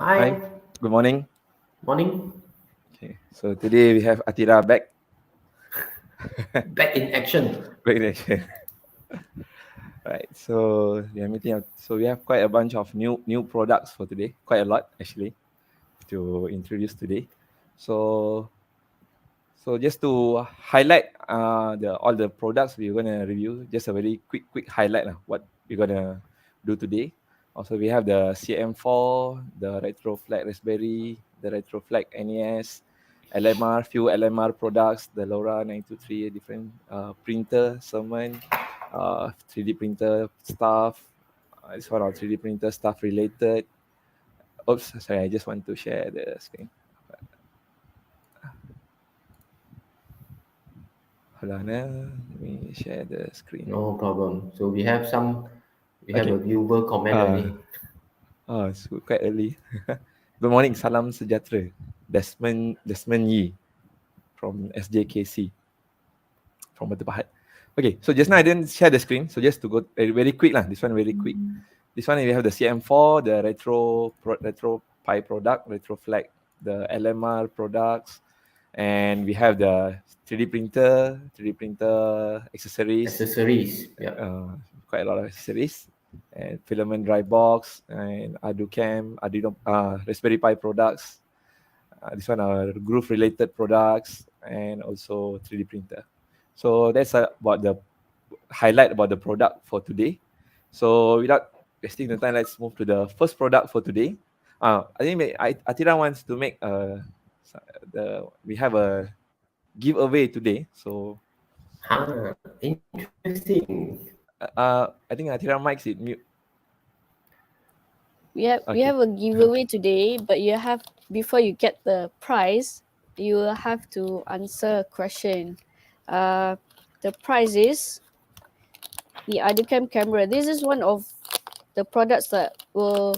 Hi, Hi, good morning. morning. Okay, so today we have Atira back. Back in action. Back in action. Right, so we are meeting up. So we have quite a bunch of new products for today. Quite a lot actually to introduce today. So just to highlight all the products we're gonna review. Just a very quick highlight what we're gonna do today. Also, we have the CM4, the RetroFlag Raspberry, the RetroFlag NES, LMR, few LMR products, the LoRa 923, different printer, Sermoon, 3D printer stuff. This one our 3D printer stuff related. Oops, sorry, I just want to share the screen. Hold on, let me share the screen. No problem. So we have Okay. a viewer comment already. It's quite early. Good morning, salam sejahtera. Desmond Yi from SJKC from Batu Pahat. Okay, so just now I didn't share the screen, so just to go very quick lah. This one very quick. This one we have the CM4, the retro Pi product, RetroFlag, the LMR products, and we have the 3D printer accessories. Yeah. Quite a lot of accessories, and filament dry box, and ArduCam, Raspberry Pi products. This one are groove related products, and also 3D printer. So that's about the highlight about the product for today. So without wasting the time, let's move to the first product for today. I think Atira wants to make we have a giveaway today. So Interesting. I think Atira mic's it mute. We have a giveaway today, but before you get the prize, you will have to answer a question. The prize is the ArduCam camera. This is one of the products that will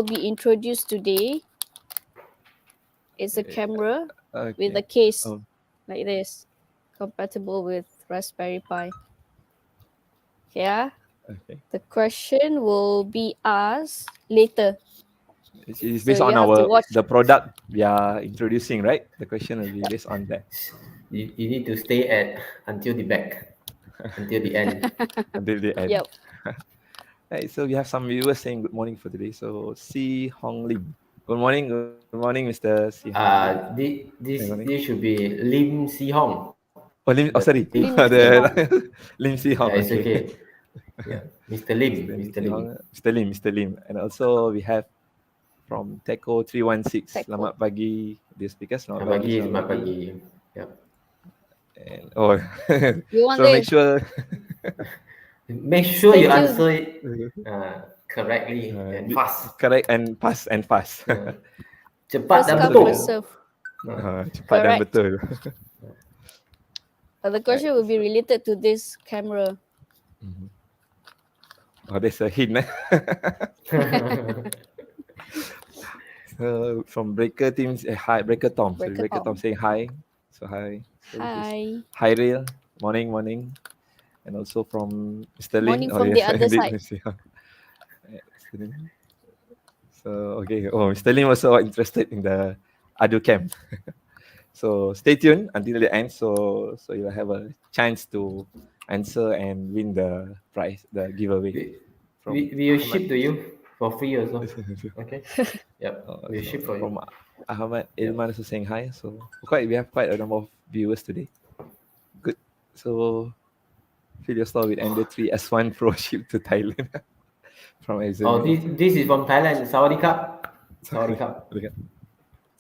be introduced today. It's a camera with a case like this, compatible with Raspberry Pi. Okay. The question will be asked later. It's based on the product we are introducing, right? The question will be based on that. You need to stay until the back, until the end. Until the end. Yep. Right, so we have some viewers saying good morning for today. So Si Hong Lim. Good morning, Mr. Si Hong Lim. This should be Lim Si Hong. Sorry. Lim Si Hong. Yeah, it's okay. Yeah, Mr. Lim. Mr. Lim. And also we have from Teco 316. Selamat pagi, dear speakers. Selamat pagi. Yeah. And so make sure you answer it correctly and fast. Correct and fast. Cepat dan betul. Cepat dan betul. The question will be related to this camera. Oh, there's a hint. From Breaker Team, hi, Breaker Tom. Breaker Tom saying hi. So hi. Hi. Hi, Rail. Morning. And also from Mr. Lim. Morning from the other side. So, okay. Mr. Lim also interested in the ArduCam. So stay tuned until the end. So you'll have a chance to answer and win the prize, the giveaway. We will ship to you for free also. Okay. Yep. We'll ship for you. From Ahmad Ilman also saying hi. So we have quite a number of viewers today. Good. So fill your store with Ender 3 S1 Pro ship to Thailand. From Examine. This is from Thailand. Sawadee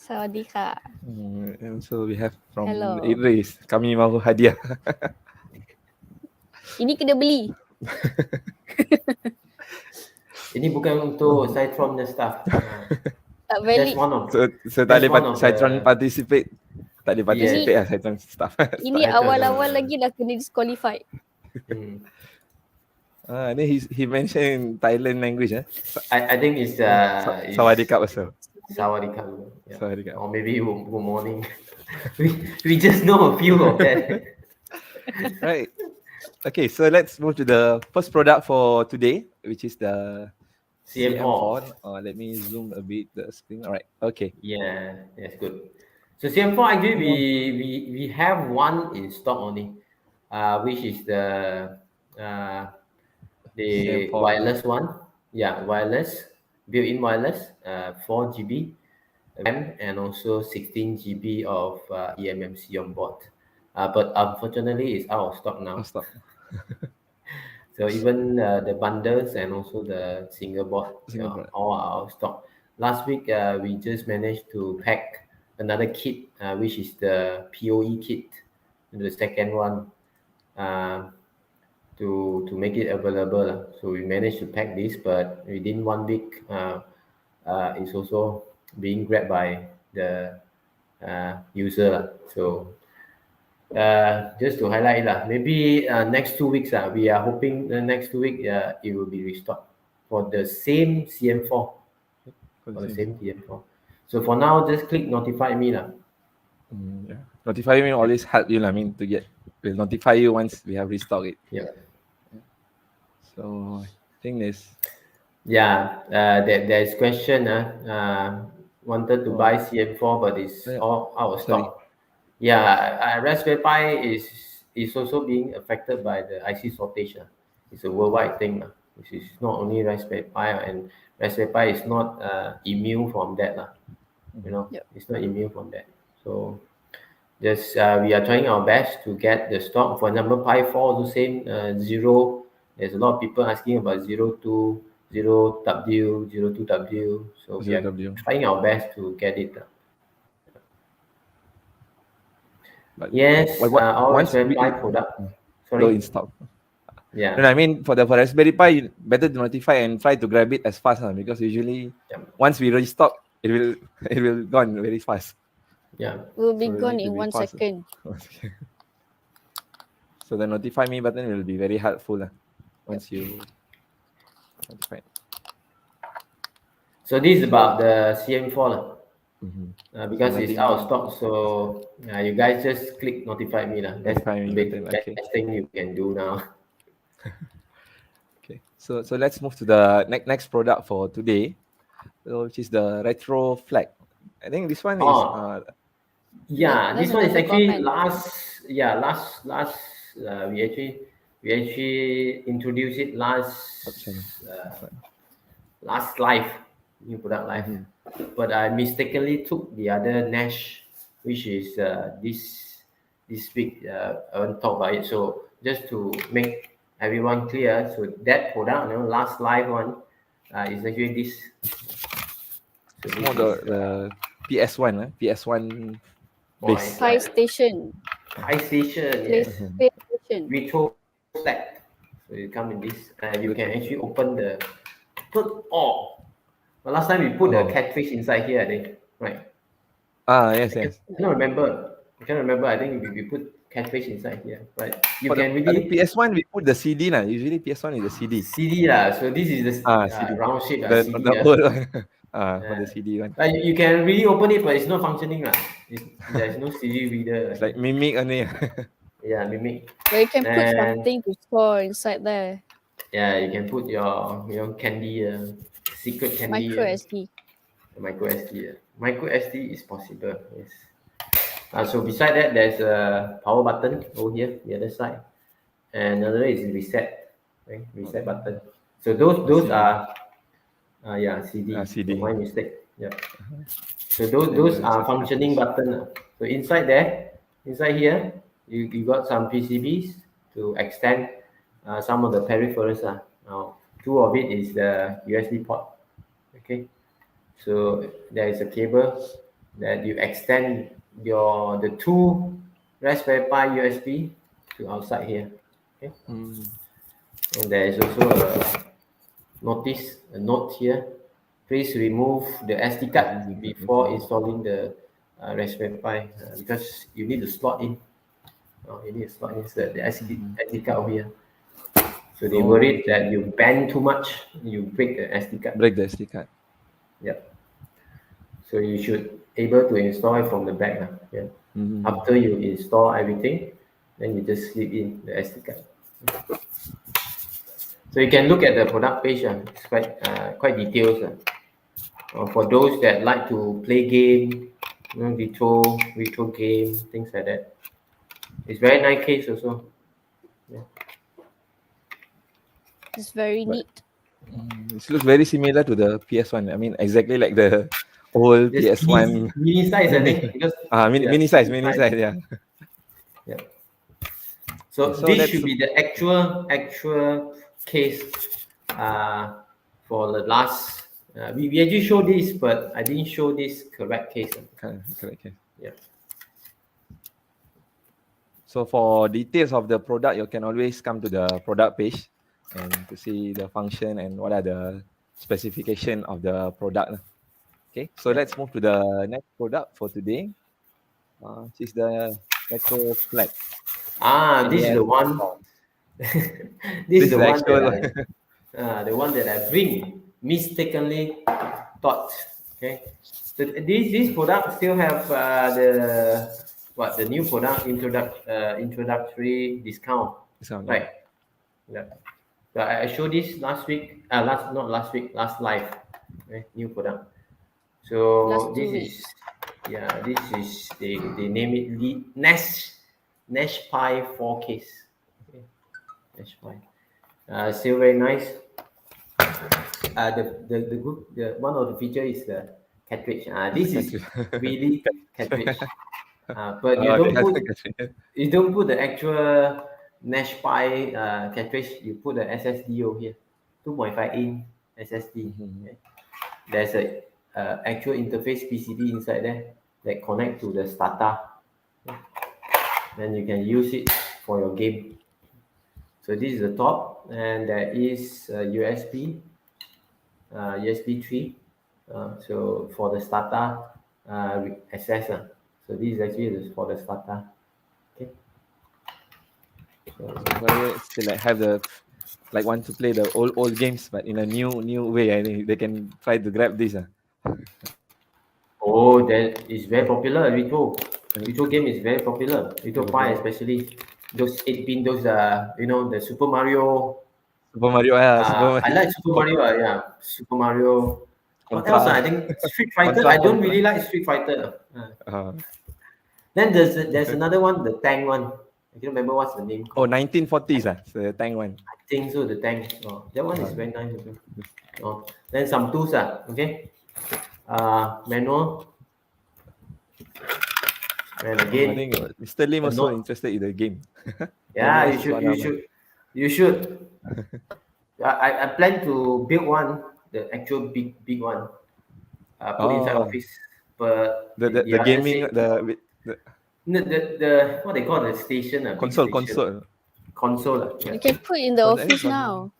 Sawadika. And so we have from Hello. Idris, kami mahu hadiah. Ini kena beli. Ini bukan untuk Cytron dan staff. Tak valid. So tak boleh Cytron participate. Tak boleh participate lah Cytron staff. Ini awal-awal lagi dah kena disqualified. He mentioned Thailand language. I think it's Sawadee also. Sawadee. Yeah. Sawadee. Or maybe good morning. we just know a few of that. Right. Okay, so let's move to the first product for today, which is the CM4. Let me zoom a bit the screen. All right. Okay. Yeah, that's good. So CM4 actually we have one in stock only, which is the CM4. wireless one. Yeah, wireless, built-in wireless, 4 GB RAM and also 16 GB of eMMC on board. But unfortunately, it's out of stock now. Stop. So even the bundles and also the single board, Single all are out of stock. Last week, we just managed to pack another kit, which is the PoE kit, the second one, to make it available. So we managed to pack this, but within 1 week, it's also being grabbed by the user. So just to highlight maybe next 2 weeks we are hoping the next 2 weeks it will be restocked for the same CM4, for the same CM4. So for now, just click notify me yeah. Notify me always help you. I mean, we'll notify you once we have restocked it. Yeah. So I think There's question wanted to buy CM4 but it's all out of sorry. stock. Raspberry Pi is also being affected by the IC shortage. It's a worldwide thing. This is not only Raspberry Pi, and Raspberry Pi is not immune from that. It's not immune from that. So just we are trying our best to get the stock. For example, Pi 4 the same, zero. There's a lot of people asking about 02, 0W, 02W. So we are 0W. trying our best to get it. But Yes, all once Raspberry we Pi product. go Sorry. in stock. Yeah. And I mean, for Raspberry Pi, better to notify and try to grab it as fast because usually once we restock, it will gone very fast. Yeah. Will be gone in 1 second. So the notify me button will be very helpful once you notify. So this is about the CM4 because it's out of stock. So you guys just click notify me. That's the best thing you can do now. Okay, so let's move to the next product for today, which is the RetroFlag. I think this one is this one is actually last we actually introduced it last live, new product live. But I mistakenly took the other Nash, which is this week. I won't talk about it. So just to make everyone clear, so that product, last live one, is actually this. So this more the PS1, PS1 base. High station. Yes. RetroFlag. So you come in this, you can actually open the last time we put the cartridge inside here, I think, right? Yes. I can't remember. I think we put cartridge inside here, right? You for can the, really PS1 we put the CD Usually PS1 is the CD. CD So this is the CD. round shape CD. The old one. For the CD one. You can really open it, but it's not functioning there's no CD reader. It's like mimic only. Yeah, mimic. But you can put something to store inside there. Yeah, you can put your candy, secret candy. Micro SD. Micro SD. Micro SD is possible. Yes. So beside that, there's a power button over here, the other side, and another is reset. Okay? Reset button. So those are CD. CD. So my mistake. Yeah. So those are functioning button. So inside here, you got some PCBs to extend some of the peripherals. Now, two of it is the USB port. Okay. So there is a cable that you extend the two Raspberry Pi USB to outside here. Okay. And there is also a note here. Please remove the SD card before installing the Raspberry Pi because you need to slot in. You need to slot in the SD card over here. So they worried that you bend too much, you break the SD card. Break the SD card. Yeah. So you should able to install it from the back. After you install everything, then you just slip in the SD card. So you can look at the product page. It's quite detailed. For those that like to play game, retro game, things like that. It's very nice case also. Yeah. It's very But- neat. It looks very similar to the PS1. I mean, exactly like the old Just PS1. mini size, I think. Because Mini size, yeah. Yeah. So So this that's should be the actual case for the last. We actually showed this, but I didn't show this correct case. correct. Yeah. So for details of the product, you can always come to the product page and to see the function and what are the specification of the product. Okay, so Yeah. let's move to the next product for today. Which is the RetroFlag. This is the one. This is the The one actual that the one that I bring mistakenly thought. Okay, so this product still have the new product introductory discount, sound, right? Yeah. So I showed this last week. Not last week. Last live. Okay, new product. So Last 2 this weeks. is this is they name it Nash Pi 4 case. Okay. Nash Pi. Still very nice. The good one of the feature is the cartridge. This is really cartridge. But you don't put the actual Nash Pi cartridge. You put the SSD over here, 2.5 inch SSD. Okay. There's a actual interface PCB inside there that connect to the SATA. Okay. Then you can use it for your game. So this is the top, and there is USB 3. So for the SATA access. So this is actually for the SATA. Okay. So still like have the want to play the old games, but in a new way. I think they can try to grab this. Oh, that is very popular. Retro game is very popular. Retro Pi especially those 8-pin, those the Super Mario. Super Mario, Super I Mario. like Super Mario. Yeah, Super Mario. What else? I think Street Fighter. I don't really like Street Fighter. Then there's another one, the tank one. I can't remember what's the name called. 1940s. The tank one. I think so. The tank. That one is very nice. Then some tools. Okay. Manual. And again, I think Mr. Lim also interested in the game. Yeah, you should. I plan to build one, the actual big one, put inside office. But the gaming said, the what they call the station, console. Console. You can put in the office now,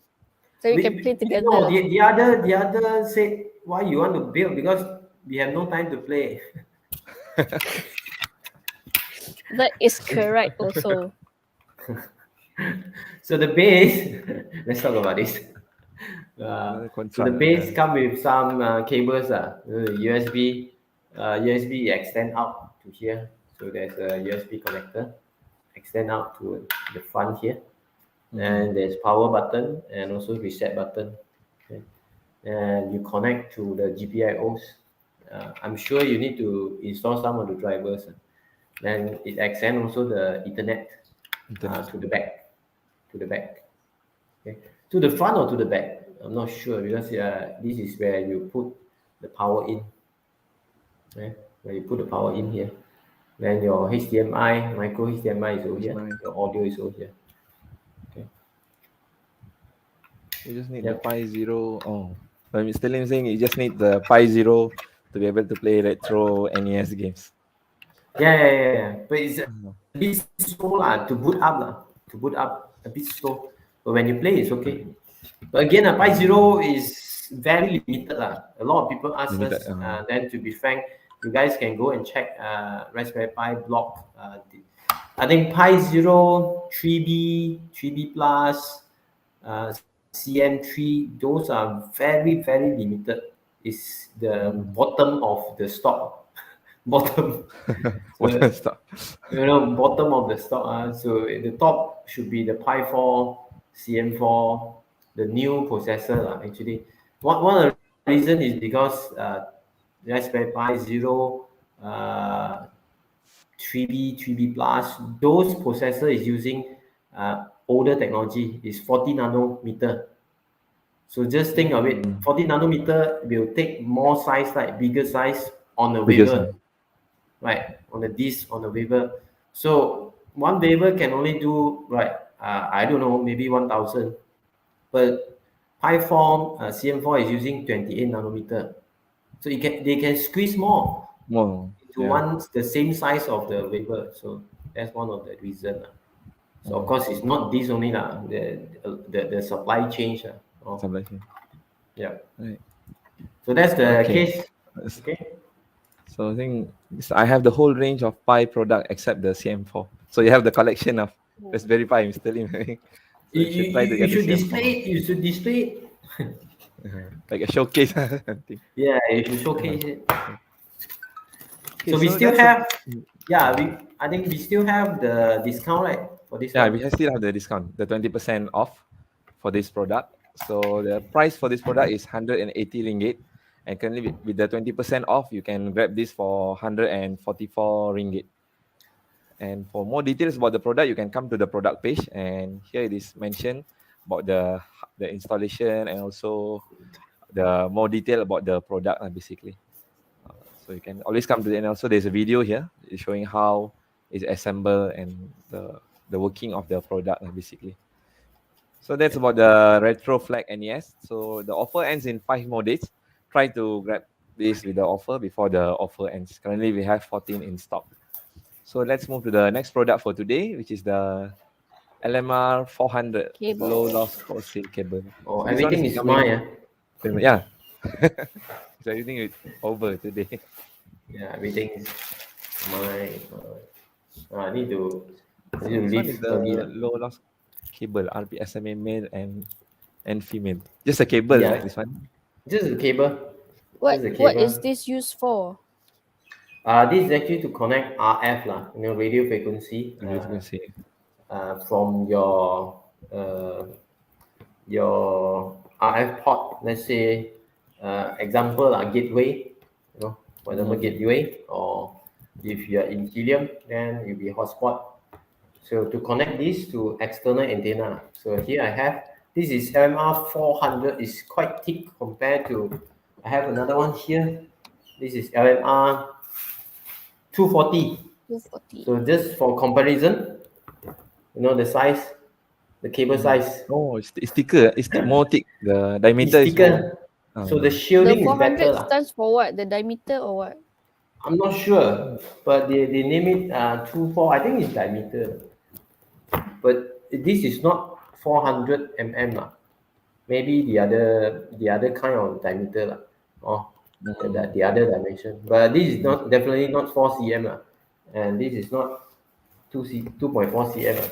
so you can play together. No, the other said, why you want to build, because we have no time to play. That is correct also. So the base, let's talk about this. So the base come with some cables, USB extend out to here. So there's a USB connector extend out to the front here, and there's power button and also reset button. Okay. And you connect to the GPIOs. I'm sure you need to install some of the drivers. Then it extends also the Ethernet to the back. Okay. To the front or to the back? I'm not sure, because this is where you put the power in. Okay. Where you put the power in here. Then your HDMI, micro HDMI is over here. Your audio is over here. Okay. You just need the Pi 0. But Mr. Lim saying you just need the Pi 0 to be able to play retro NES games. Yeah. But it's a bit slow to boot up. To boot up, a bit slow. But when you play, it's okay. But again, Pi 0 is very limited. A lot of people ask us. Then to be frank, you guys can go and check Raspberry Pi blog. I think Pi 0, 3B Plus, CM3, those are very, very limited. It's the bottom of the stock. Bottom. Bottom of the stock. So the top should be the Pi 4, CM4, the new processor actually. One of the reason is because Raspberry Pi 0, 3B plus, those processor is using older technology, is 40 nanometer. So just think of it, 40 nanometer will take more size, like bigger size on the Bigger wafer, size. right? On the disk, on the wafer. So one wafer can only do, right, I don't know, maybe 1000. But Pi form CM4 is using 28 nanometer. So they can squeeze more More. into one the same size of the wafer. So that's one of the reason. So of course it's not this only the supply change. Supply chain. Yeah. Right. So that's the Okay. case. Okay. So I think I have the whole range of Pi product except the CM4. So you have the collection of Raspberry Pi, Mr. Lim. So you should try to You get the should CM4. display it. You should display it. Like a showcase. I think. Yeah, you should showcase it. Okay, So we so still that's have, yeah, I think we still have the discount, right, for this yeah, one. we still have the discount, the 20% off for this product. So the price for this product is 180 ringgit. And currently with the 20% off, you can grab this for 144 ringgit. And for more details about the product, you can come to the product page, and here it is mentioned about the installation and also the more detail about the product basically. So you can always come to it. And also there's a video here showing how it's assembled and the working of the product basically. So that's about the RetroFlag NES. So the offer ends in 5 more days. Try to grab this with the offer before the offer ends. Currently we have 14 in stock. So let's move to the next product for today, which is the LMR 400 Cable. low loss Coaxial cable. Oh, So this one is everything is becoming, mine. yeah. So everything is over today. Yeah, everything is mine. I need to So this one is leave early. the low loss cable, RP-SMA male and female. Just a cable, right? Yeah, This one. just the cable. What Just the what is cable. this used for? This is actually to connect RF lah, radio frequency. As you can see. From your RF port. Let's say, example, gateway. For example, gateway, or if you are in helium, then you'll be hotspot. So to connect this to external antenna. So here I have, this is LMR 400, is quite thick compared to, I have another one here. This is LMR 240. 240. So just for comparison, the size, the cable size Oh, it's thicker. It's more thick. The diameter is is more. thicker. So the The shielding is 400 better lah. stands for what? The diameter or what? I'm not sure, but they name it 24. I think it's diameter. But this is not 400 mm lah. Maybe the other kind of diameter lah, or the other dimension. But this is not definitely not 4 cm lah, and this is not 2.4 cm lah.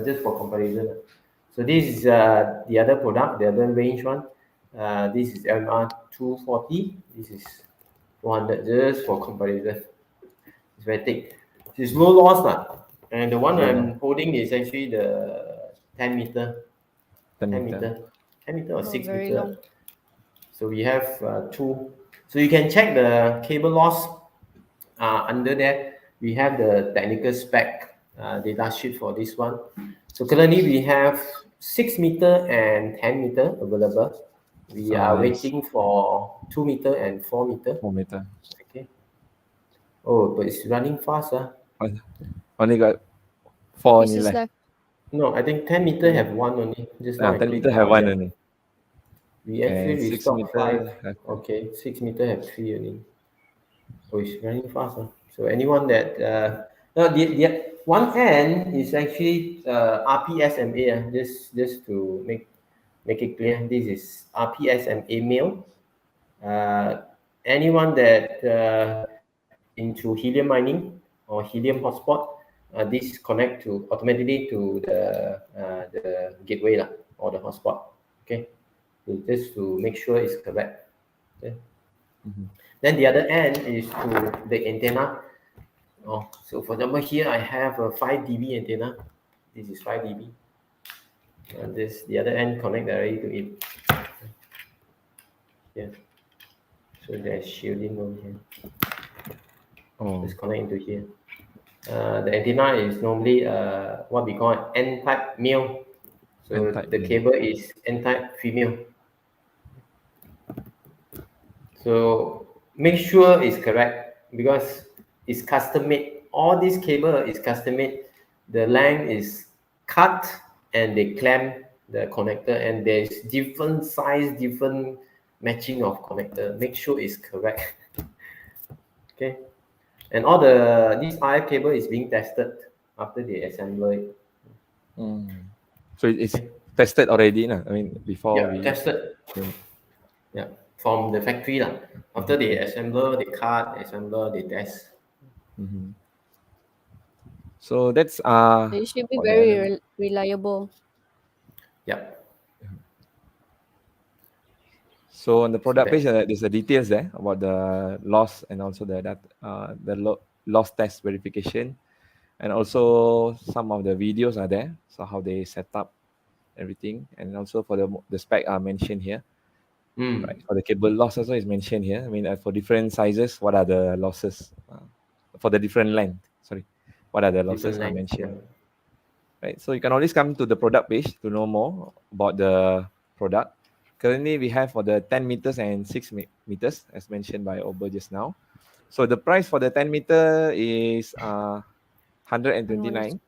Just for comparison lah. So this is the other product, the other range one. This is LMR 240. This is 400. Just for comparison, it's very thick. It's low loss lah. And the one I'm holding is actually the 10 meter. 10 meter. 10 meter or 6 very meter. long. So we have two. So you can check the cable loss under there. We have the technical spec data sheet for this one. So currently we have 6 meter and 10 meter available. We are waiting for 2 meter and 4 meter. 4 meter. Okay. Oh, but it's running fast. Only got 4 only Pieces left. left. No, I think 10 meter have one only. Just now I 10 clicked meter have on one there. only. We actually And 6 restock meter 5. Okay, 6 meter have 3 only. Oh, it's running fast. So anyone that no, the one end is actually RP-SMA. Just to make it clear, this is RP-SMA male. Anyone that into helium mining or helium hotspot, this connect to automatically to the gateway lah, or the hotspot. Okay, so just to make sure it's correct. Okay. Then the other end is to the antenna. So for example, here I have a 5 dB antenna. This is 5 dB. The other end connect directly to it. Yeah. So there's shielding over here. Oh, Just connect into here. The antenna is normally what we call N-type male. So N-type the male. cable is N-type female. So make sure it's correct because it's custom made. All this cable is custom made. The length is cut and they clamp the connector, and there's different size, different matching of connector. Make sure it's correct. Okay. And all this RF cable is being tested after they assemble it. So it's tested already, nah? I mean, before Yeah, we. tested. Yeah, from the factory lah. After they assemble, they cut, assemble, they test. So that's It should be for the very element. reliable. Yeah. So on the product that- page, there's the details there about the loss and also loss test verification, and also some of the videos are there. So how they set up everything, and also for the spec are mentioned here. Right, for the cable loss also is mentioned here. I mean, for different sizes, what are the losses? For the different length, sorry, what are the losses different are length. mentioned? Right, so you can always come to the product page to know more about the product. Currently, we have for the 10 meters and 6 meters, as mentioned by Ober just now. So the price for the 10 meter is 129.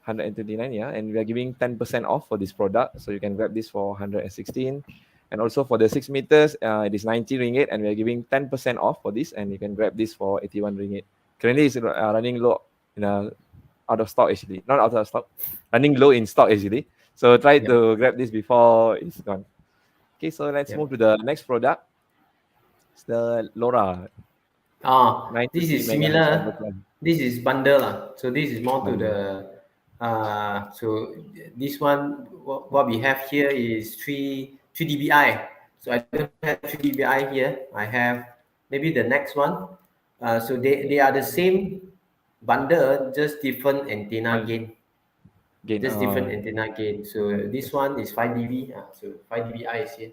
129, yeah, and we are giving 10% off for this product, so you can grab this for 116. And also for the 6 meters, it is 90 ringgit, and we are giving 10% off for this, and you can grab this for 81 ringgit. Currently, it's running low in out of stock actually, not out of stock, running low in stock actually. So try to grab this before it's gone. Okay, so let's move to the next product. It's the LoRa This 950 is megahertz similar. Fiberglass This is bundle. So this is more to bundle. so this one, what we have here is 3 dBi. So I don't have 3 dBi here. I have maybe the next one. So they are the same bundle, just different antenna gain. Gain. Just different antenna gain. So this one is 5 dB. So 5 dBi is here.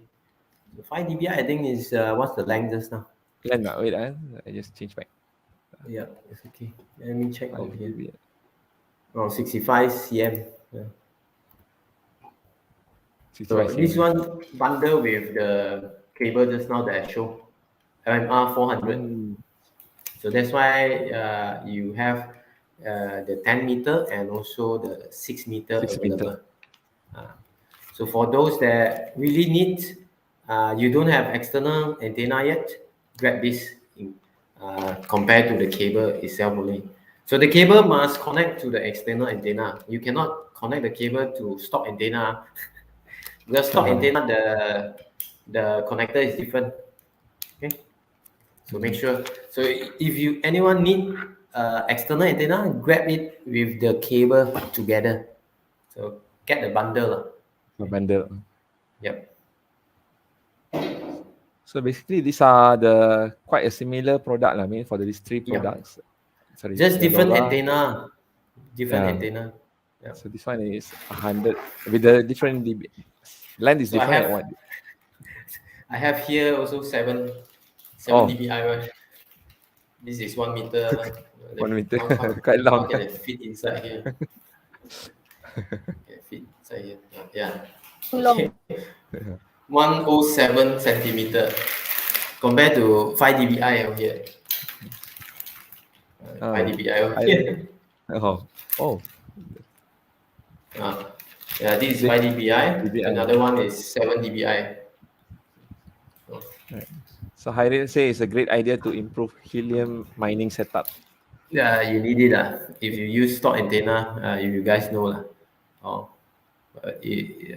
So 5 dBi, I think is what's the length just now? Wait, I just change back. Yeah, it's okay. Let me check 5 over here. dB. Oh, 65 cm. Yeah. So 65 this cm. one bundle with the cable just now that I showed, MR 400. So that's why you have the 10 meter and also the 6 meter 6 meter. available. So for those that really need, you don't have external antenna yet, grab this compared to the cable itself only. So the cable must connect to the external antenna. You cannot connect the cable to stock antenna. The stock antenna, the connector is different. Okay, so make sure. So if anyone need external antenna, grab it with the cable together. So get the bundle. A bundle. Yep. So basically, these are the quite a similar product. I mean, for these three products. Sorry, Just the different LoRa. antenna. Different Yeah. antenna. Yeah. So this one is 100 with the different dB. Length is So different. Or what? I have here also 7 Oh, dBi. Right? This is 1 meter. 1 meter. How Quite long. can it fit inside here? Okay, fit inside here. Yeah. Too long. Okay. 107 centimeter compared to 5 dBi over here. 5 dBi over here. Oh. Yeah, this is 5 dBi. Another one is 7 dBi. Right. So Hairil say it's a great idea to improve helium mining setup. Yeah, you need it. If you use stock antenna, you guys know. We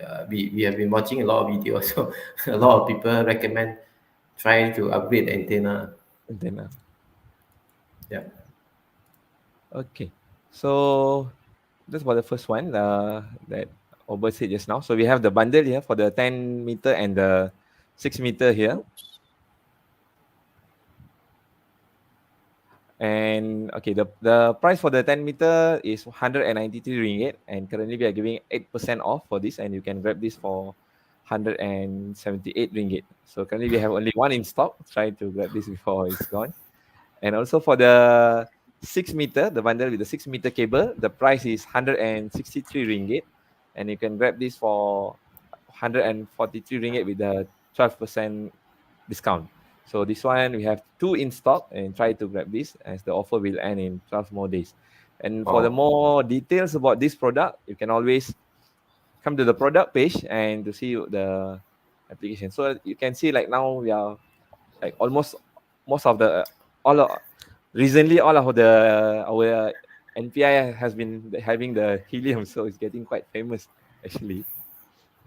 have been watching a lot of videos, so a lot of people recommend trying to upgrade the antenna. Yeah. Okay. So that's about the first one that Ober said just now. So we have the bundle here for the 10 meter and the 6 meter here. And okay, the price for the 10 meter is 193 ringgit, and currently we are giving 8% off for this, and you can grab this for 178 ringgit. So currently we have only one in stock. Try to grab this before it's gone. And also for the 6 meter, the bundle with the 6 meter cable, the price is 163 ringgit, and you can grab this for 143 ringgit with the 12% discount. So this one we have two in stock, and try to grab this as the offer will end in 12 more days. And for the Oh, more details about this product, you can always come to the product page and to see the application. So you can see like now we are like almost most of the all of, recently all of the our NPI has been having the helium, so it's getting quite famous actually.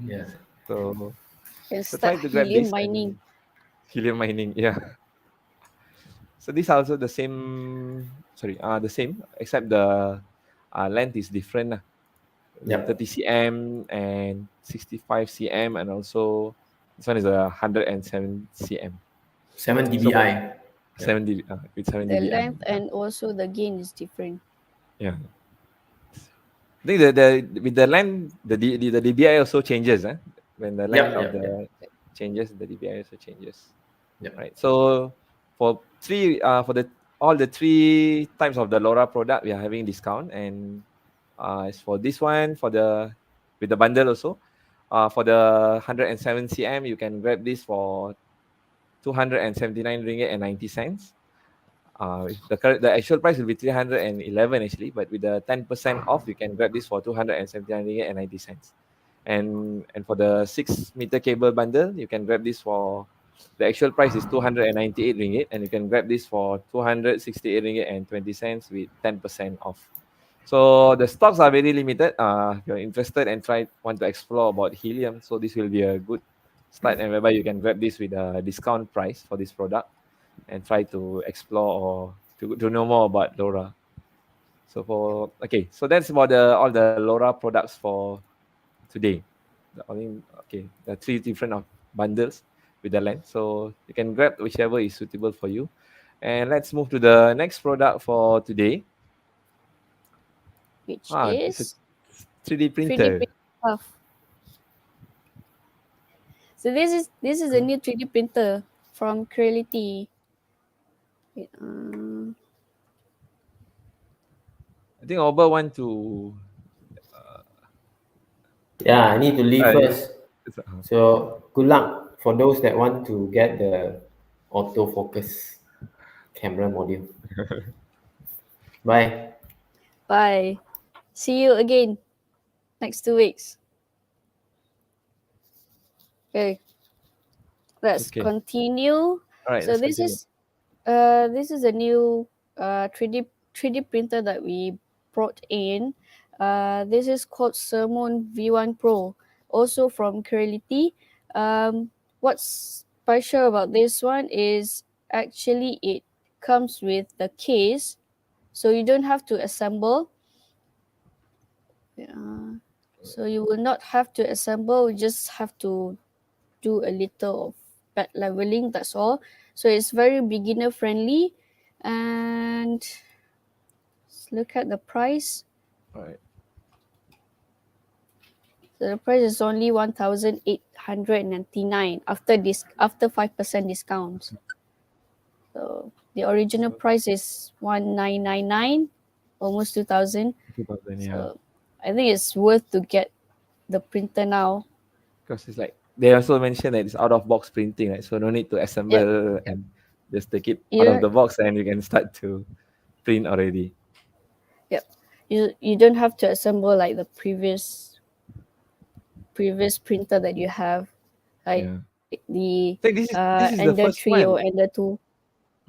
yeah. So Can so start try to grab helium this mining. and helium mining, yeah. So these are also the same, sorry, the same except the length is different. The Yep. 30 cm and 65 cm, and also this one is a 107 cm. 7 So for dBi. Yep. 7 dB, with 7 The dBi. length and also the gain is different. Yeah. I think the with the length, the dBi also changes. When the Yep. length of Yep. Yep. the changes, the dBi also changes. Yep. Right. So for the all the three types of the LoRa product, we are having discount. And as for this one, for the with the bundle also, for the 107 cm, you can grab this for 279 ringgit and 90 cents. The actual price will be 311 actually, but with the 10% off, you can grab this for 279 ringgit and 90 cents. And for the 6 meter cable bundle, you can grab this for the actual price is 298 ringgit, and you can grab this for 268 ringgit and 20 cents with 10% off. So the stocks are very limited. If you're interested and want to explore about helium, so this will be a good start, and whereby you can grab this with a discount price for this product and try to explore or to know more about LoRa. So that's about all the LoRa products for today. The three different bundles with the lens. So you can grab whichever is suitable for you. And let's move to the next product for today. Which It's a is 3D 3D printer. printer stuff. So this is a new 3D printer from Creality. Wait, I think Oba want to. Yeah, I need to leave Uh, first. it's, So good luck for those that want to get the autofocus camera module. Bye. bye. See you again next 2 weeks. Okay, let's okay. continue. All right. So Let's continue. this is a new 3D printer that we brought in. This is called Sermoon V1 Pro, also from Creality. What's special about this one is actually it comes with the case, so you don't have to assemble. So you will not have to assemble, you just have to do a little of pad leveling, that's all. So it's very beginner friendly. And let's look at the price. All right. So the price is only 1,899 after 5% discount. So the original price is 1,999, almost 2,000. 2000, yeah. So I think it's worth to get the printer now. Because it's like they also mentioned that it's out of box printing, right? So no need to assemble and just take it out of You the box and you can start to print already. Yep. You don't have to assemble like the previous printer that you have, like Yeah. the I think this is the Ender first 3 or one. Ender 2.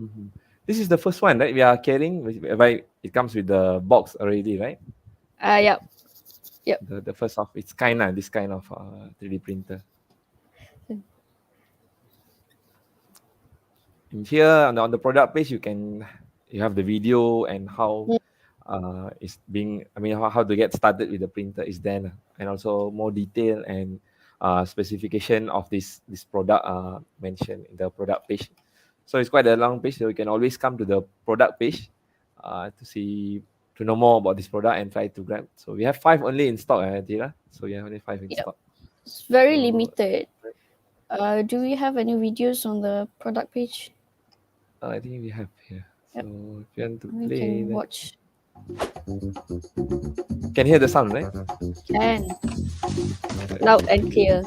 Mhm. This is the first one, right? We are carrying, whereby it comes with the box already, right? Yep. The first of its kind, this kind of 3D printer. In here on the product page, you have the video and how Mm. it's being. I mean, how to get started with the printer is then, and also more detail and specification of this product mentioned in the product page. So it's quite a long page, so you can always come to the product page to know more about this product and try to grab. So we have 5 only in stock, Tira. So we have only 5 in Yep. stock. It's very So, limited. Do we have any videos on the product page? I think we have here. Yep. So if you want to We play, can then watch. can hear the sound, right? Can. Loud and clear.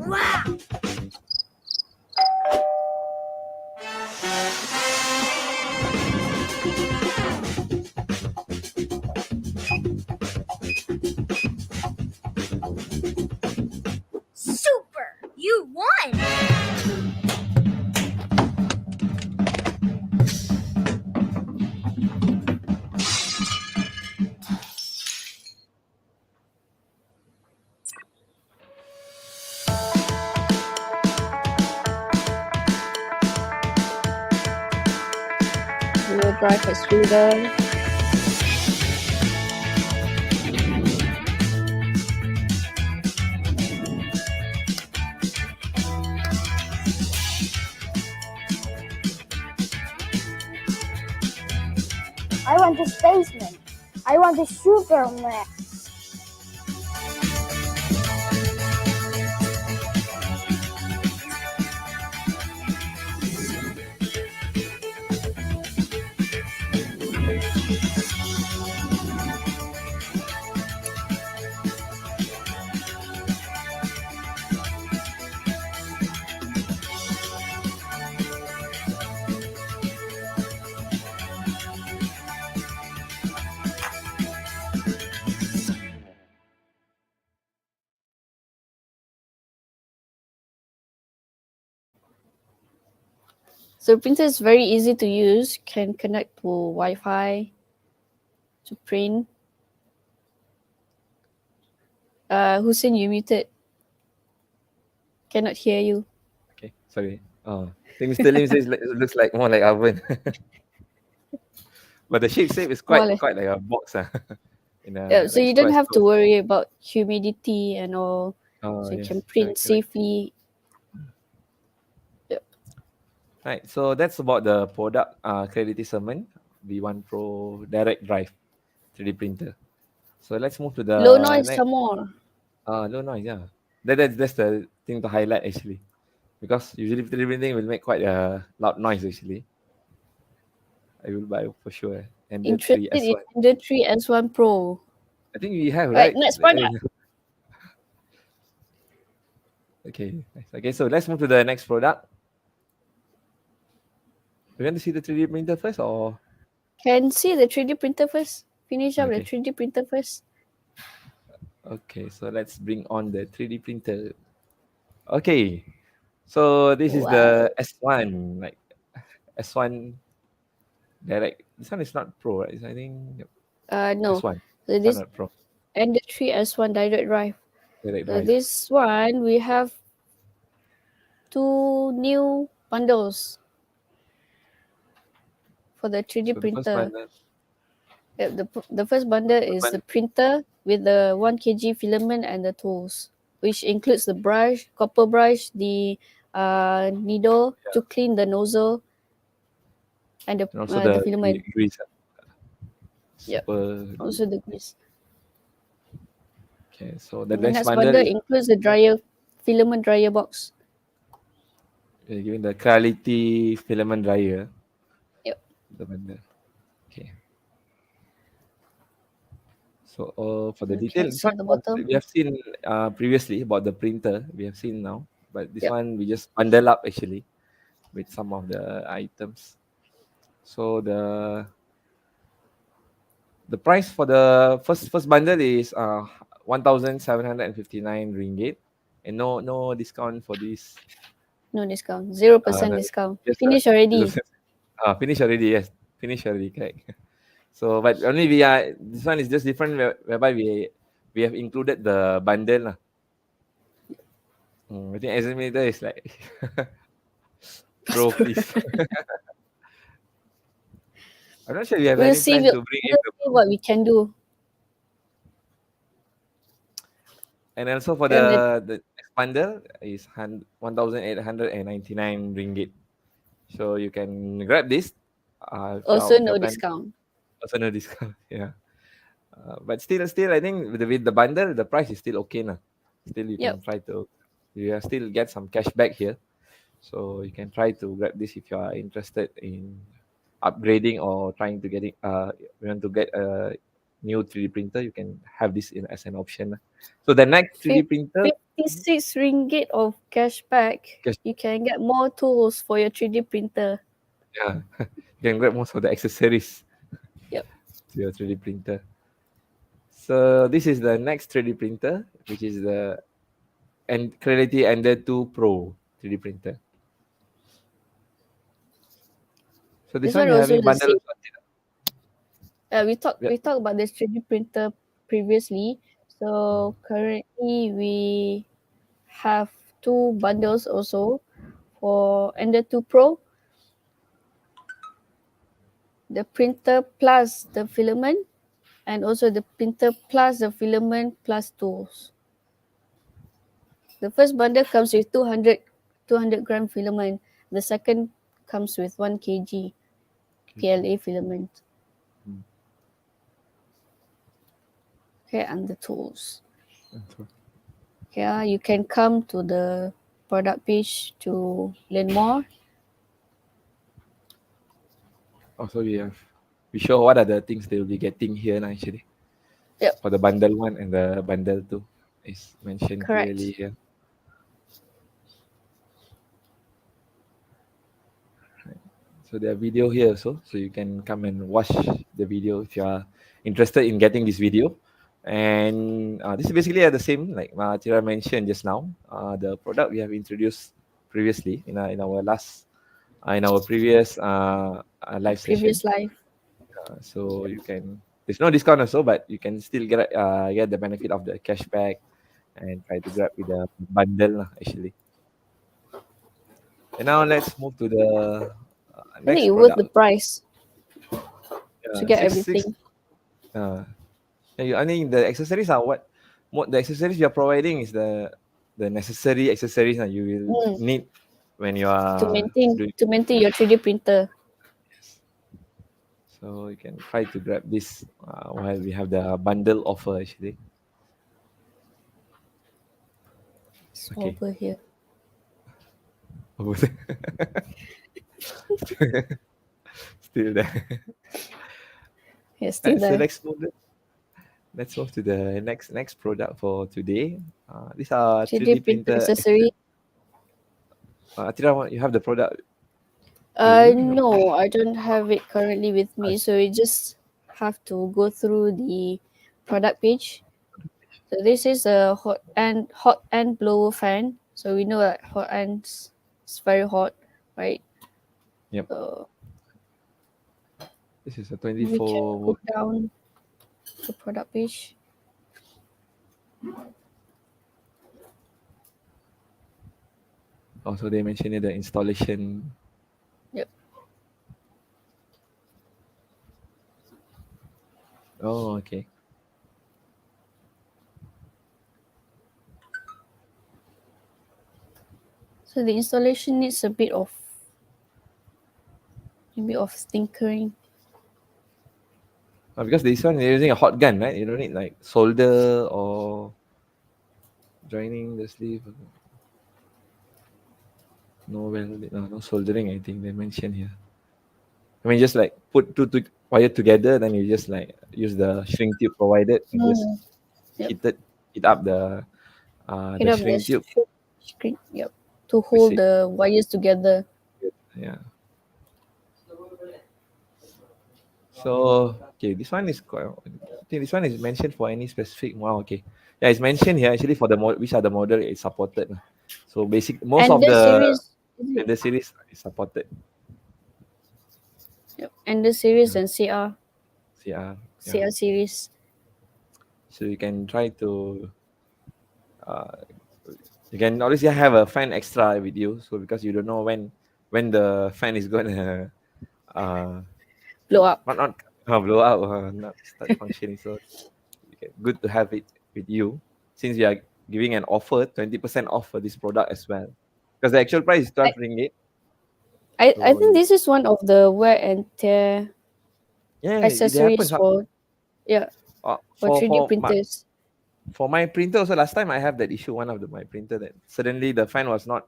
Wow! Super! You won! We'll drive a smoother. I want a spaceman. I want a Superman. So printer is very easy to use. Can connect to Wi-Fi to print. Hussein, you muted. Cannot hear you. Okay, sorry. I think Mr. Lim says it looks like more like oven. But the shape is quite like a box. Yeah, so like you don't square have to stone. worry about humidity and all. Oh, So you yes, can print correct. safely. Yep. Right, so that's about the product, Creality Sermoon V1 Pro Direct Drive 3D printer. So let's move to the Low noise next. some more. Low noise, yeah. That's the thing to highlight actually, because usually 3D printing will make quite a loud noise actually. I will buy for sure. And the Interested 3S1. in the 3S1 Pro. I think we have, Right, right? next product. Okay, nice. Okay, so let's move to the next product. We want to see the 3D printer first, or Can see the 3D printer first. Finish up the okay? 3D printer first. Okay, so let's bring on the 3D printer. Okay, so this is Wow. the S1, like S1 Direct. This one is not Pro, right? I think yep, No. S1. So This one this not Pro. and the 3S1 direct drive. Direct So Drive. this one we have 2 new bundles for the 3D So the first printer. bundle. The first bundle is the printer with the 1 kg filament and the tools, which includes the brush, copper brush, the needle to clean the nozzle, and And also the the filament. grease. Yep. Super. Also the grease. Okay, so the And the next next bundle bundle is includes the filament dryer box. giving the Creality Filament Dryer. Yep. The bundle. Okay. So for the You detail, can this see one at the bottom. we have seen previously about the printer. We have seen now, but this Yep. one we just bundle up actually with some of the items. So the price for the first bundle is 1,759 ringgit, and no discount for this. No discount. 0% No, discount. just Finish already. finish already. Yes, finish already. Correct. So, but only this one is just different whereby we have included the bundle lah. I think estimator is like bro, please. I'm not sure we have We'll any see. plan to bring in the See what we can do. and also for And the next bundle is 1,899 ringgit. So you can grab this Also no discount. Also no discount. Yeah. But still, I think with the bundle, the price is still okay now. Still, you Yep. can try to, you still get some cash back here. So you can try to grab this if you are interested in upgrading or trying to get it. You want to get a new 3D printer, you can have this in as an option. So the next 3D printer, 56 ringgit of cashback. Cash- You can get more tools for your 3D printer. yeah, you can grab most of the accessories Yep. to your 3D printer. So this is the next 3D printer, which is the Creality Ender 2 Pro 3D printer. So this This one one you're also having the bundle. same. We talked about the 3D printer previously. So currently we have two bundles also for Ender 2 Pro. The printer plus the filament, and also the printer plus the filament plus tools. The first bundle comes with 200 gram filament. The second comes with 1 kg PLA filament. Okay, and the tools. Okay, you can come to the product page to learn more. Also, we show what are the things they will be getting here now, actually. Yep. For the bundle 1 and the bundle 2 is mentioned Correct. clearly here. So there are video here also, so you can come and watch the video if you are interested in getting this video. And this is basically the same like Tira mentioned just now. The product we have introduced previously in our last in our previous live Previous session. live. So you can, there's no discount also, but you can still get the benefit of the cashback and try to grab with the bundle actually. And now let's move to the I think next it worth the product. price to get Six. everything. I think the accessories are what the accessories you're providing is the necessary accessories that you will need when you to are maintain doing. to maintain your 3D printer. So you can try to grab this while we have the bundle offer actually. It's Okay. over here. Still there. It's still So there. let's move to the next product for today. These are 3D 3D printer printer. accessory. Atira, you have the product with you? No, I don't have it currently with me, so you just have to go through the product page. So this is a hot end blower fan. So we know that hot ends is very hot, right? Yep. So This is a we can 24 go volt. down the product page. Also, they mentioned here the installation. Yep. Oh, okay. So the installation needs a bit of tinkering. Because this one you're using a hot gun, right? You don't need like solder or joining the sleeve. No soldering. I think they mentioned here. I mean, just like put two wire together, then you just like use the shrink tube provided and just Yep. heat up the shrink tube. Screen, yep, to hold the wires together. Yeah. So okay, this one is quite. I think this one is mentioned for any specific. Wow, okay. Yeah, it's mentioned here actually for the which are the model it's supported. So most And of the the series, series is supported. yep, and the series Yeah. and CR Yeah. CR series. So you can try to you can always have a fan extra with you. So because you don't know when the fan is gonna Blow up. not blow out not start functioning. So good to have it with you since we are giving an offer 20% off for this product as well. Because the actual price is 12 ringgit. I So think this is one of the wear and tear yeah, it accessories happens. for for For 3D printers. my printer also, last time I have that issue. One of my printer, that suddenly the fan was not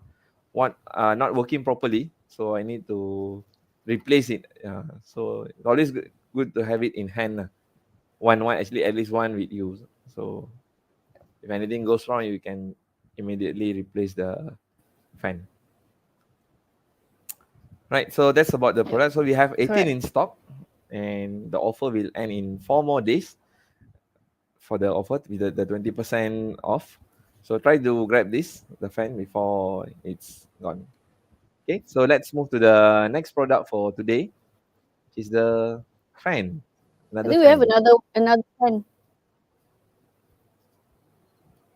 working properly, so I need to replace it. So it's always good to have it in hand. One actually, at least one with you. So if anything goes wrong, you can immediately replace the fan. Right. So that's about the Yeah, product. So we have 18 correct. in stock, and the offer will end in 4 more days for the offer with the 20% off. So try to grab the fan, before it's gone. Okay, so let's move to the next product for today, which is the fan. I Another think we have fan. another one.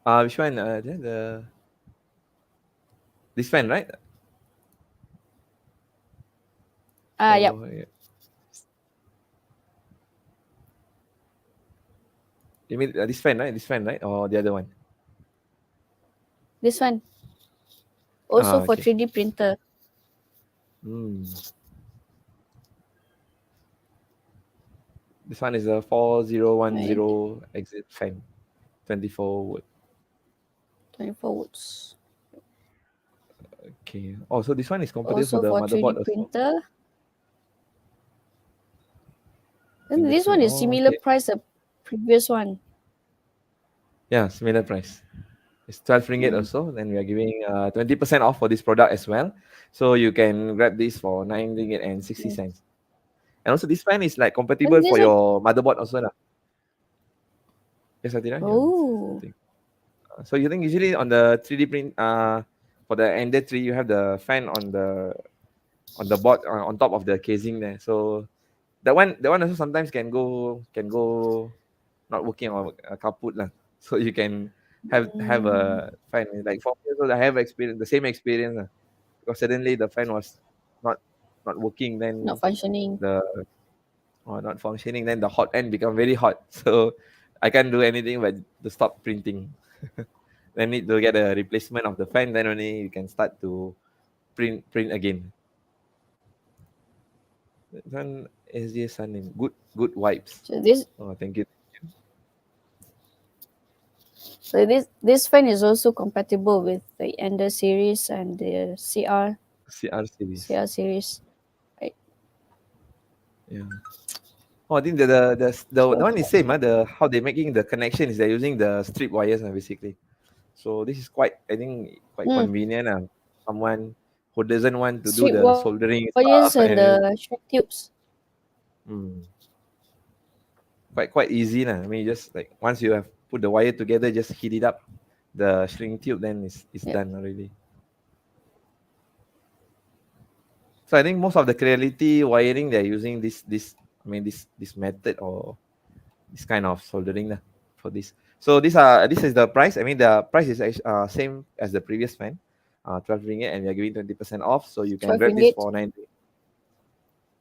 Which one? This fan, right? Yep. So you mean this fan, right? This fan, right? Or the other one? This one also for Okay. 3D printer. Hmm. This one is a 4010 Right. exit fan, 24 volt. 24 watts. Okay. Oh, so this one is compatible for Also the for 3D motherboard also. printer. And Finger this three. one is Oh, similar okay. price the previous one. Yeah, similar price. It's 12 ringgit Mm. also. Then we are giving 20% off for this product as well. So you can grab this for 9 ringgit and 60 Mm. cents. And also this fan is like compatible And for this one, your motherboard also lah. Yes, Atira? Yeah, I oh, think. So you think usually on the 3D print, for the Ender 3, you have the fan on the board, on top of the casing there. So that one also sometimes can go not working, or kaput lah. So you can have mm, a fan. Like for me also, I have the same experience lah. Because suddenly the fan was not not working, not then functioning. the or not functioning, then the hot end become very hot. So I can't do anything but to stop printing. Then need to get a replacement of the fan, then only you can start to print again. Then SJ Sun name. Good vibes. So this Oh, thank you. this fan is also compatible with the Ender series and the CR series. CR series. Right. Yeah. Oh, I think the one is Perfect. same. The how they making the connection is they're using the strip wires, basically. So this is quite, I think, quite Mm. convenient. Someone who doesn't want to do Straight the soldering wires stuff, and and the shrink tubes. mm, quite easy. I mean, just like once you have put the wire together, just heat it up, the shrink tube, then it's Yep. done already. So I think most of the Creality wiring, they're using this method, or this kind of soldering for this. So this is the price. I mean, the price is same as the previous fan, 12 ringgit, and we are giving 20% off. So you can 12 grab this ringgit. for 9.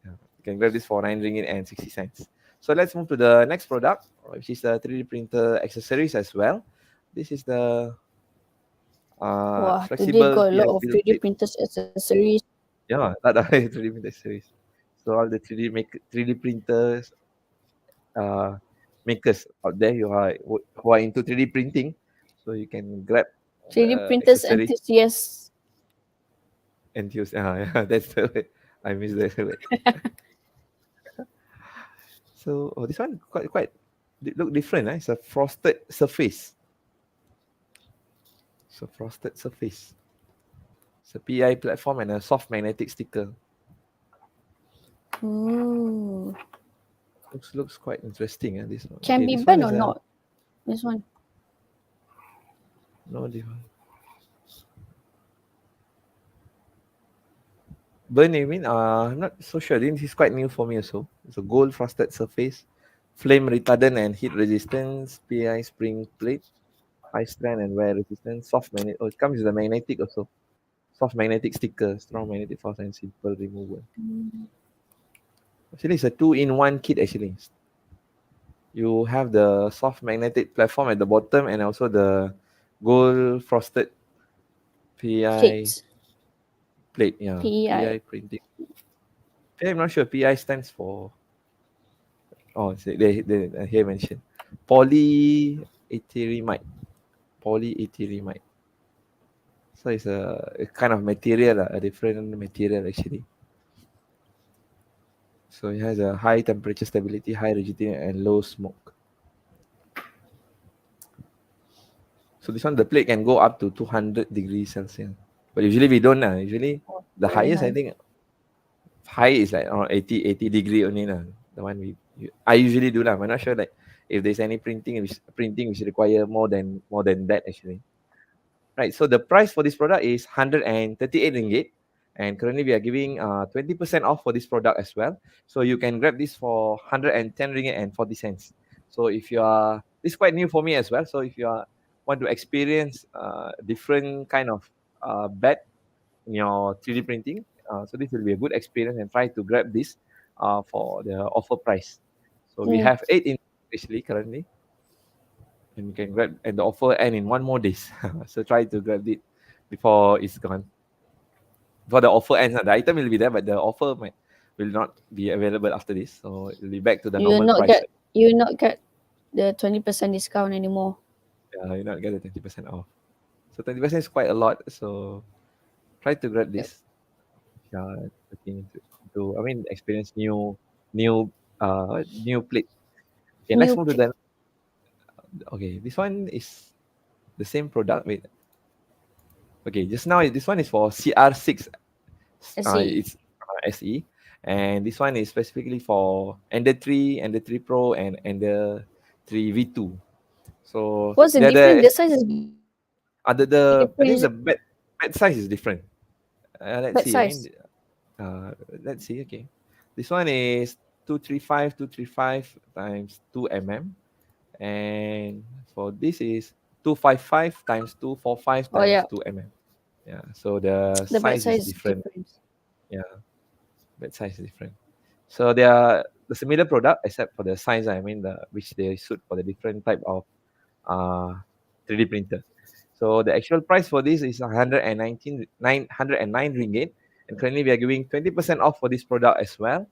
Yeah, you can grab this for 9 ringgit and 60 cents. So let's move to the next product, which is the 3D printer accessories as well. This is the Wow, today flexible got a lot PI of build 3D plate. printers accessories. Yeah, that are 3D printer accessories. So all the 3D printers makers out there who are into 3D printing, so you can grab 3D the printers accessories enthusiasts. and use. Yeah, that's the word. I miss that word. So this one quite look different. It's a frosted surface. It's a frosted surface. It's a PI platform and a soft magnetic sticker. Ooh. Looks quite interesting. This one. Can Okay, be this one bent or is a not? This one. no different. Burn, you mean? I'm not so sure. This is quite new for me also. It's a gold frosted surface, flame retardant and heat resistance, PI spring plate, high strength and wear resistance, soft magnet. Oh, it comes with a magnetic also. Soft magnetic sticker, strong magnetic force and simple removal. Mm. Actually, it's a two-in-one kit actually. You have the soft magnetic platform at the bottom, and also the gold frosted PI Plates. plate. Yeah, PEI. PI printing. I'm not sure. PI stands for. Oh, they here mentioned polyetheramide. Polyetheramide. So it's a kind of material, a different material actually. So it has a high temperature stability, high rigidity, and low smoke. So this one, the plate can go up to 200 degrees Celsius. But usually we don't. Usually Oh, the very highest, I high. think, high is like around 80 degree only. The one I usually do. I'm not sure like if there's any printing which require more than that actually. Right. So the price for this product is 138 ringgit. And currently we are giving 20% off for this product as well. So you can grab this for 110 ringgit and 40 cents. So if you are, this is quite new for me as well. So if you are want to experience different kind of bed in your 3D printing, so this will be a good experience and try to grab this for the offer price. So we Mm. have 8 in actually currently, and you can grab, and the offer end in 1 more days. So try to grab it before it's gone. Before the offer ends, the item will be there, but the offer will not be available after this. So it will be back to the You will normal not price. get you will not get the 20% discount anymore. You not get the 20% off. So 20% is quite a lot. So try to grab Yep. this. Looking to I mean experience new plate. Okay, let's New move to the. Okay, this one is the same product. Wait. Okay, just now this one is for CR6. SE. It's SE, and this one is specifically for Ender 3, Ender 3 Pro, and Ender 3 V2. So What's the they're difference? the The size is I think different. the bed size is different. Let's Bed see. I mean, size. let's see. Okay, this one is 235 times 2 mm, and for this is 255 times 245 Oh times yeah, 2 mm. Yeah, so the the bed size is size is different. different. Yeah, bed size is different. So they are the similar product except for the size. I mean, which they suit for the different type of uh 3D printer. So the actual price for this is 109 ringgit, and currently we are giving 20% off for this product as well.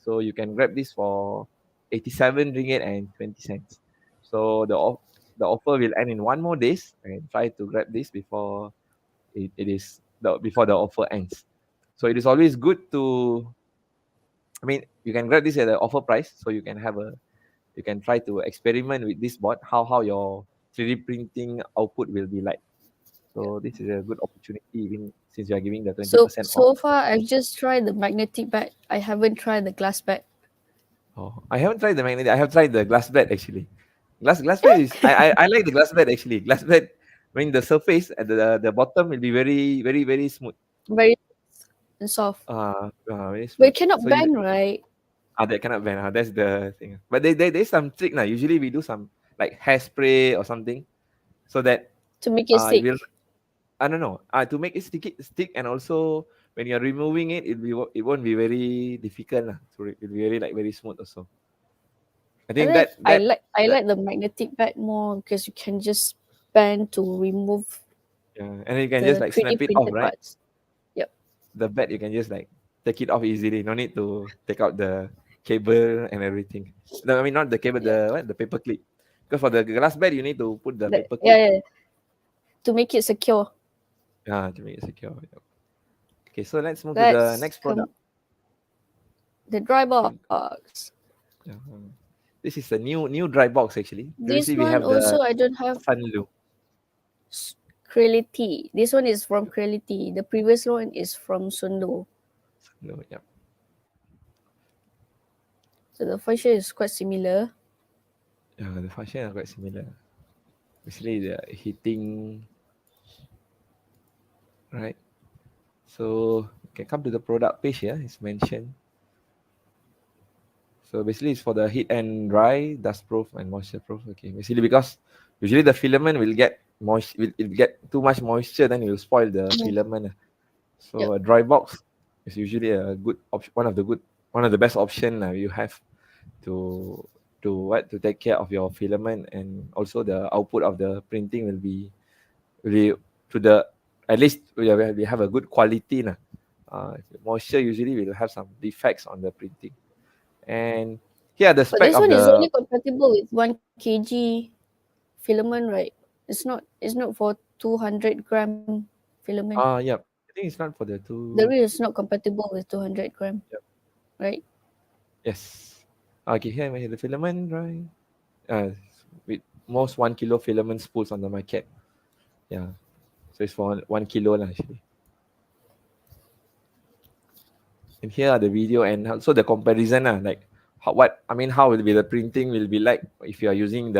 So you can grab this for 87 ringgit and 20 cents. So the offer will end in 1 more days, and try to grab this before before the offer ends. So it is always good to, I mean, you can grab this at the offer price, so you can try to experiment with this board, how your 3D printing output will be like. So this is a good opportunity, even since you are giving the So 20% off. so far I've just tried the magnetic bed. I haven't tried the glass bed. Oh, I haven't tried the magnetic. I have tried the glass bed actually. Glass bed is I like the glass bed actually. Glass bed, I mean the surface at the bottom will be very very very smooth. Very soft. Very But smooth. it cannot So bend, right? that cannot bend. That's the thing. But there's some trick now. Usually we do some like hairspray or something so that To make it it stick. will, I don't know. To make it stick, and also when you're removing it, it won't be very difficult lah. So it'll be very like very smooth also. I I think think I that like the magnetic bed more because you can just bend to remove yeah, and then you can just the like 3D snap it off, printed right? parts. Yep. The bed you can just like take it off easily. No need to take out the cable and everything. No, I mean not the cable, Yeah. the paper clip. Because for the glass bed, you need to put the That, paper yeah, clip. yeah. To make it secure. To make it secure. Yep. Okay, so let's move to the Let's next come product. the dry Okay. box. Yeah. This is a new dry box actually. This Previously we one have the also I don't have Funlu. Creality. This one is from Creality. The previous one is from Sundo. No, yeah. So the function is quite similar. Yeah, the function are quite similar. Basically the heating, right? So you can come to the product page here, it's mentioned. So basically it's for the heat and dry, dust proof and moisture proof. Okay, basically because usually the filament will get will get too much moisture, then it will spoil the filament. So Yep. a dry box is usually a good option, one of the best option you have to take care of your filament, and also the output of the printing will be really to the, at least we have a good quality Moisture usually will have some defects on the printing. And here the But spec this of one is the only compatible with 1 kg filament, right? It's not for 200 gram filament. yeah, I think it's not for the The two. reel is not compatible with 200 gram, Yep. right? Yes. Okay, here we have the filament, right? With most 1 kilo filament spools on the market. Yeah. So it's for 1 kilo lah, actually. And here are the video and also the comparison like how will be the printing will be like if you are using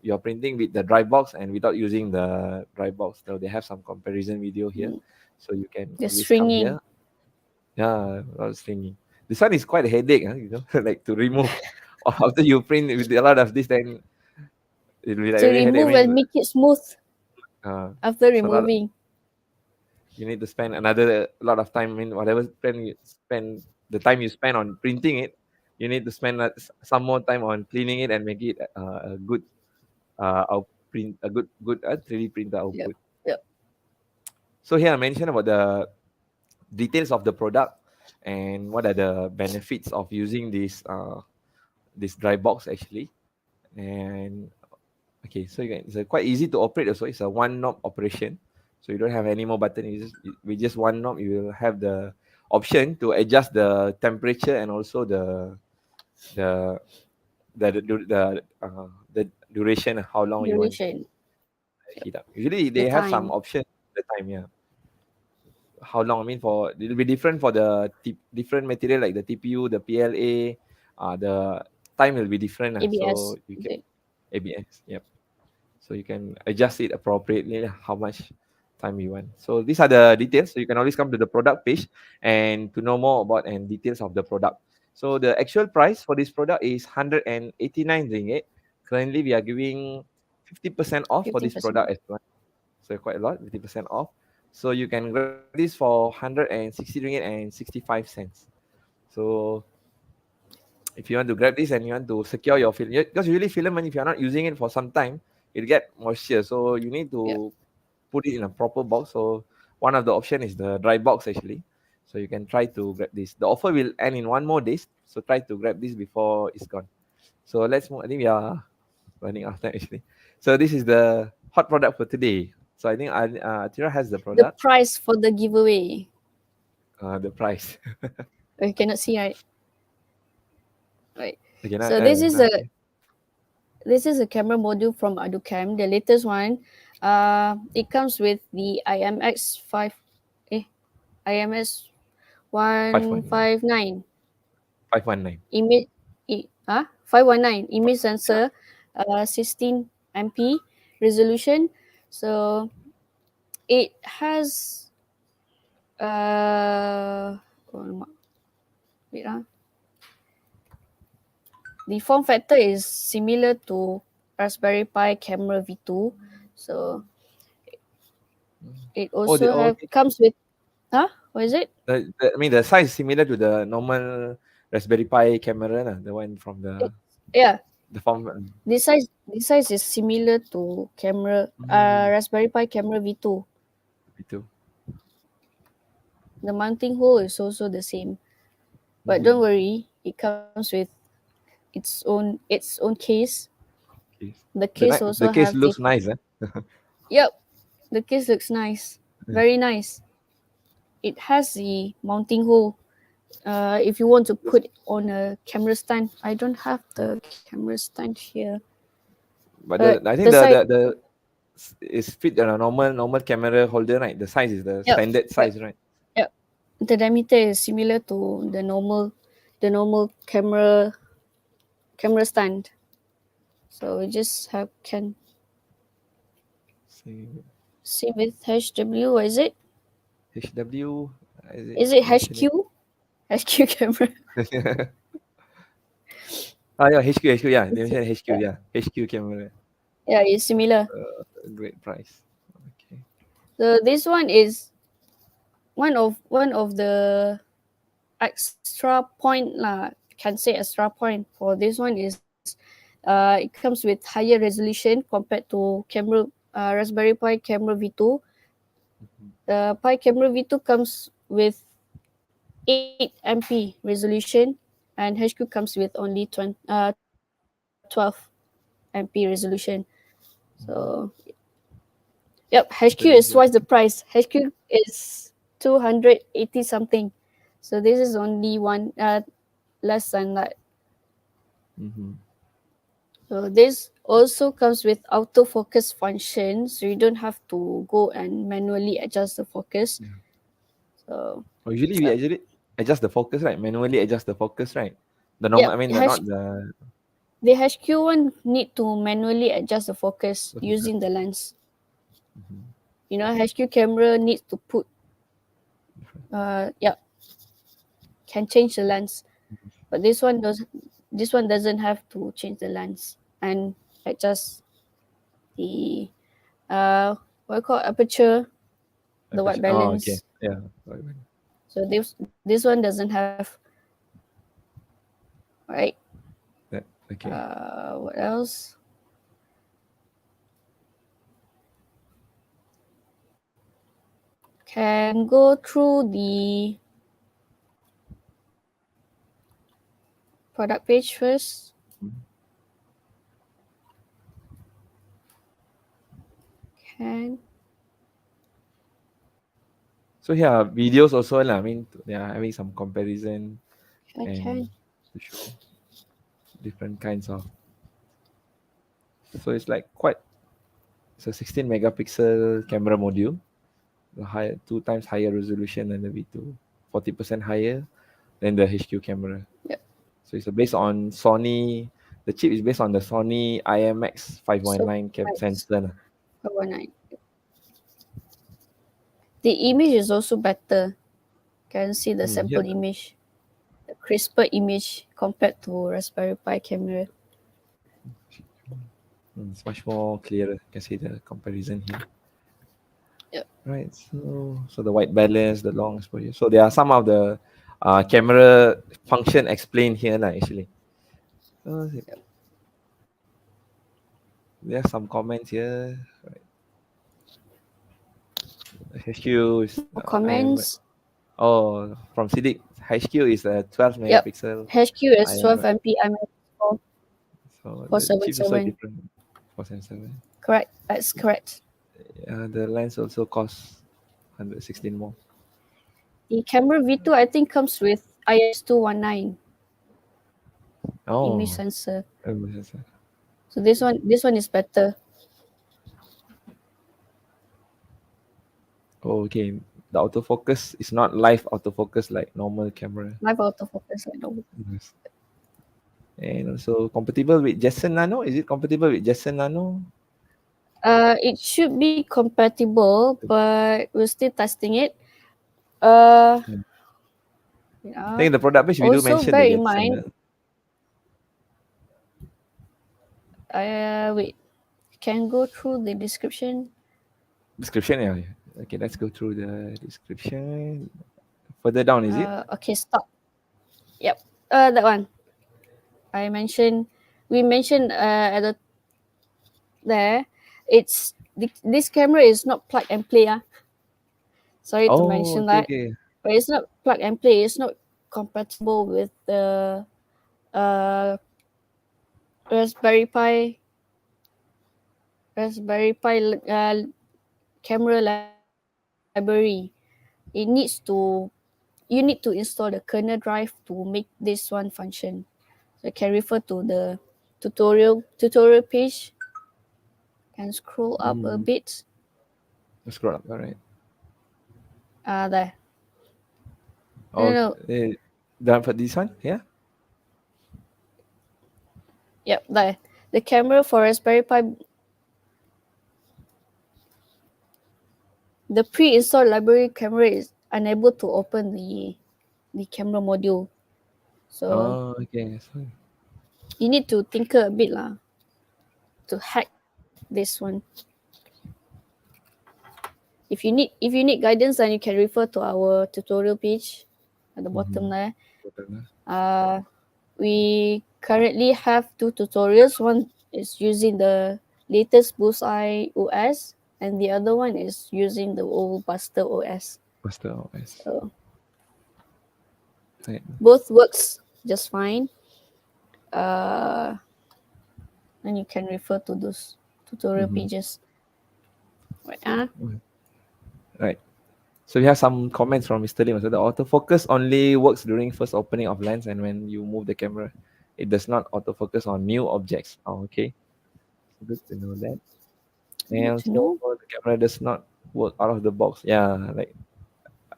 you're printing with the dry box and without using the dry box. So they have some comparison video here, so you can The always come stringing. here. Yeah, I was thinking this one is quite a headache, like to remove. After you print with a lot of this, then it'll be like To very headache. I remove and mean, make it smooth after it's a lot. removing. You need to spend another lot of time. I mean, whatever spend the time you spend on printing it, you need to spend some more time on cleaning it and make it a good a good 3D printer Yep. output. Yep. So here I mentioned about the details of the product and what are the benefits of using this dry box actually. And okay, so it's quite easy to operate also. It's a one knob operation. So you don't have any more button. With just one knob, you will have the option to adjust the temperature and also the the duration, how long you want to Duration. heat up. Usually The they have some time. option the time, yeah. How long? I mean, for it'll be different for the different material like the TPU, the PLA, the time will be different. ABS. So you Is can it? ABS, yep. So you can adjust it appropriately how much time you want. So these are the details. So you can always come to the product page and to know more about and details of the product. So the actual price for this product is 189 ringgit. Currently we are giving 50% off for this 50%. product as well. So quite a lot, 50% off. So you can grab this for 160 ringgit and 65 cents. So if you want to grab this and you want to secure your film, because usually filament, if you're not using it for some time, it'll get moisture. So you need Yep. to put it in a proper box. So one of the option is the dry box actually. So you can try to grab this. The offer will end in 1 more days. So try to grab this before it's gone. So let's move. I think we are running out of time actually. So this is the hot product for today. So I think Atira has the The product, price for the giveaway. the price. You cannot see, right? Right. Okay, So okay. this is a camera module from ArduCam, the latest one. It comes with the IMS 519. 159 519. image 519 image sensor, 16MP resolution. So it has wait, the form factor is similar to Raspberry Pi Camera V2. So it also Okay. comes with what is it? I mean, the size is similar to the normal Raspberry Pi camera, lah, the one from It, yeah, the form. this size is similar to camera Raspberry Pi Camera V2. Itu. The mounting hole is also the same, but don't worry, it comes with its own case. Okay. The case also The case have the looks nice, eh? yep. The case looks nice, very nice. It has the mounting hole. If you want to put on a camera stand, I don't have the camera stand here. But But I think the side, the is fit on a normal camera holder, right? The size is the yep, standard yep, size, right? yep. The diameter is similar to the normal camera stand. So we just can See, see with HW. What is it? HW Is it mentioned it? HQ? HQ camera. Yeah, HQ, yeah. They mentioned HQ, yeah. HQ camera. Yeah, it's similar. Great price. Okay. So this one is one of the extra point lah. Can say extra point for this one is it comes with higher resolution compared to camera Raspberry Pi Camera V2. The Pi camera V2 comes with 8MP resolution, and HQ comes with only 12MP resolution. So, yep, HQ is twice the price. HQ is 280 something. So this is only one less than that. So this also comes with autofocus function, so you don't have to go and manually adjust the focus. So Usually we actually adjust the focus, right? Manually adjust the focus, right? The normal, I mean, not the. The HQ one need to manually adjust the focus using the lens. You know, HQ camera needs to put, can change the lens, but this one doesn't have to change the lens and adjust the what you call aperture, the white balance. Oh, okay. Yeah. White balance. So this one doesn't have, right? Okay. What else? Can go through the product page first. Can. So here videos also lah. I mean, having some comparison and to show different kinds of. So it's like it's a 16 megapixel camera module, the higher 2 times higher resolution than the V2, 40% higher than the HQ camera. Yep. So it's based on Sony. The chip is based on the Sony IMX519 sensor. 519. The image is also better. Can see the sample image, the crisper image compared to Raspberry Pi camera. It's much more clearer. You can see the comparison here. Yep. Right. So the white balance, the long exposure. So there are some of the camera function explained here, actually. There are some comments here. Right. HQ is comments. From Siddiq, HQ is a 12 megapixel. HQ is 12MP IMX4. So 477. the chip is also different. 477. Correct. That's correct. The lens also costs 116 more. The camera V2 I think comes with IS219 image sensor. So this one is better. Okay. The autofocus is not live autofocus like normal camera. Live autofocus, I know. Yes. And also compatible with Jetson Nano. Is it compatible with Jetson Nano? It should be compatible, but we're still testing it. I think in the product page we do mention bear the in mind. Jetson. Wait, can go through the description. Yeah. Okay, let's go through the description. Further down, is it? Okay, stop. Yep, that one. We mentioned at the there. It's this camera is not plug and play. Sorry to mention that. Okay. But it's not plug and play. It's not compatible with the Raspberry Pi camera library. You need to install the kernel drive to make this one function. So you can refer to the tutorial page. Can scroll up a bit. Scroll up, all right. There. No. Done for this one? Yeah. Yep, there. The camera for Raspberry Pi. The pre-installed library camera is unable to open the camera module. So okay. you need to tinker a bit to hack this one. If you need guidance, then you can refer to our tutorial page at the bottom there. We currently have 2 tutorials. One is using the latest Bullseye OS, and the other one is using the old Buster OS. Buster OS. So Right. both works just fine. And you can refer to those tutorial pages. Right. Right. So we have some comments from Mr. Lim. So the autofocus only works during first opening of lens, and when you move the camera, it does not autofocus on new objects. Oh, okay. So good to know that. Good And to so know. the camera does not work out of the box. Yeah, like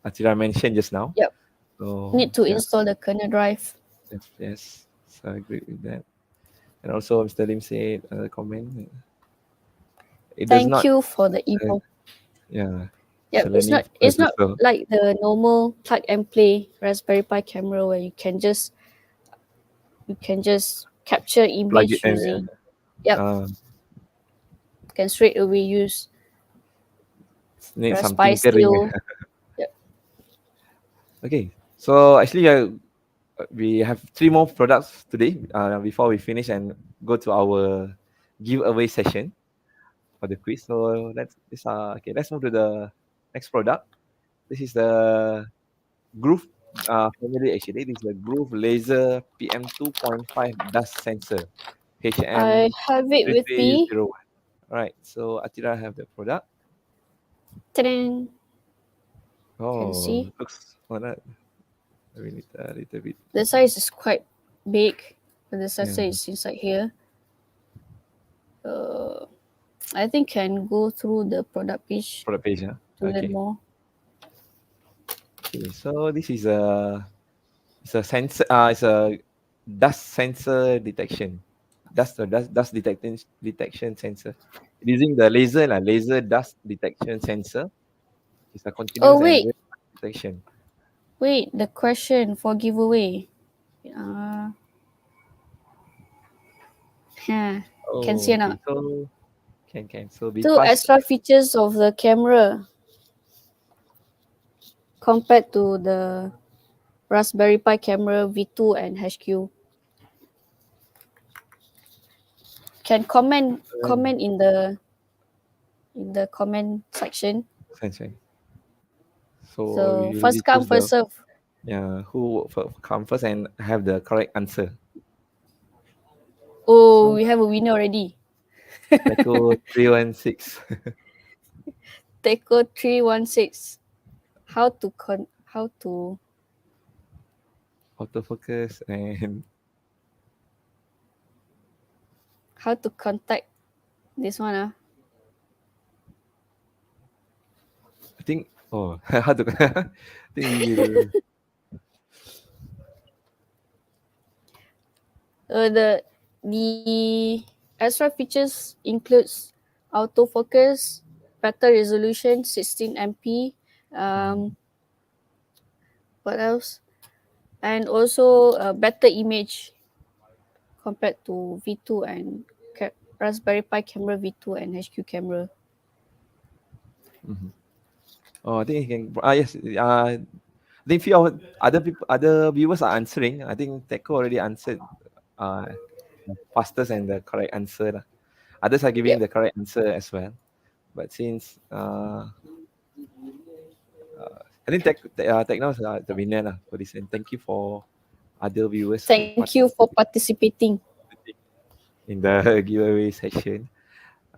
Atira mentioned just now. Yep. So Need to yeah, install the kernel drive. yes. So I agree with that. And also Mr. Lim said comment. It does Thank not. you for the Uh, info. yeah. Yeah, It's learning it's process not also. like the normal plug and play Raspberry Pi camera where you can just capture Plug it image in. using can straight away use Need some Raspberry tinkering. still. Yep. Okay. So actually, we have 3 more products today before we finish and go to our giveaway session for the quiz. So let's move to the next product. This is the Groove family. Actually, this is the Groove Laser PM2.5 dust sensor I have it with me. HM3301. All right. So Atira have the product. Ta-da! Can Oh, see looks alright. We need a little bit. the size is quite big, but the sensor Yeah. is inside here. I think can go through the product page Product page, huh? to learn Okay. more. Okay. So this is it's a sensor. It's a dust sensor detection. Dust detection sensor. Using the laser dust detection sensor. It's a Oh continuous and wait, real detection. the question for giveaway. Uh, huh. Can see Oh, or okay. not? So can. So we Two pass. extra features of the camera compared to the Raspberry Pi camera V2 and HQ. Can comment in the comment section. Sensor. So So we first usually come choose first serve. who come first and have the correct answer. Oh, So we have a winner already. Teco 316. Teco 316. How to Autofocus and contact this one I think how to I think we will the extra features includes autofocus, better resolution 16MP, what else? And also a better image compared to V2 and Raspberry Pi camera V2 and HQ camera. I think he can yes I think few of other viewers are answering. I think Teco already answered uh the fastest and the correct answer lah. Others are giving Yep. the correct answer as well. But since I think Techno is the winner lah for this, and thank you for other viewers who Thank you for participating. in the giveaway session.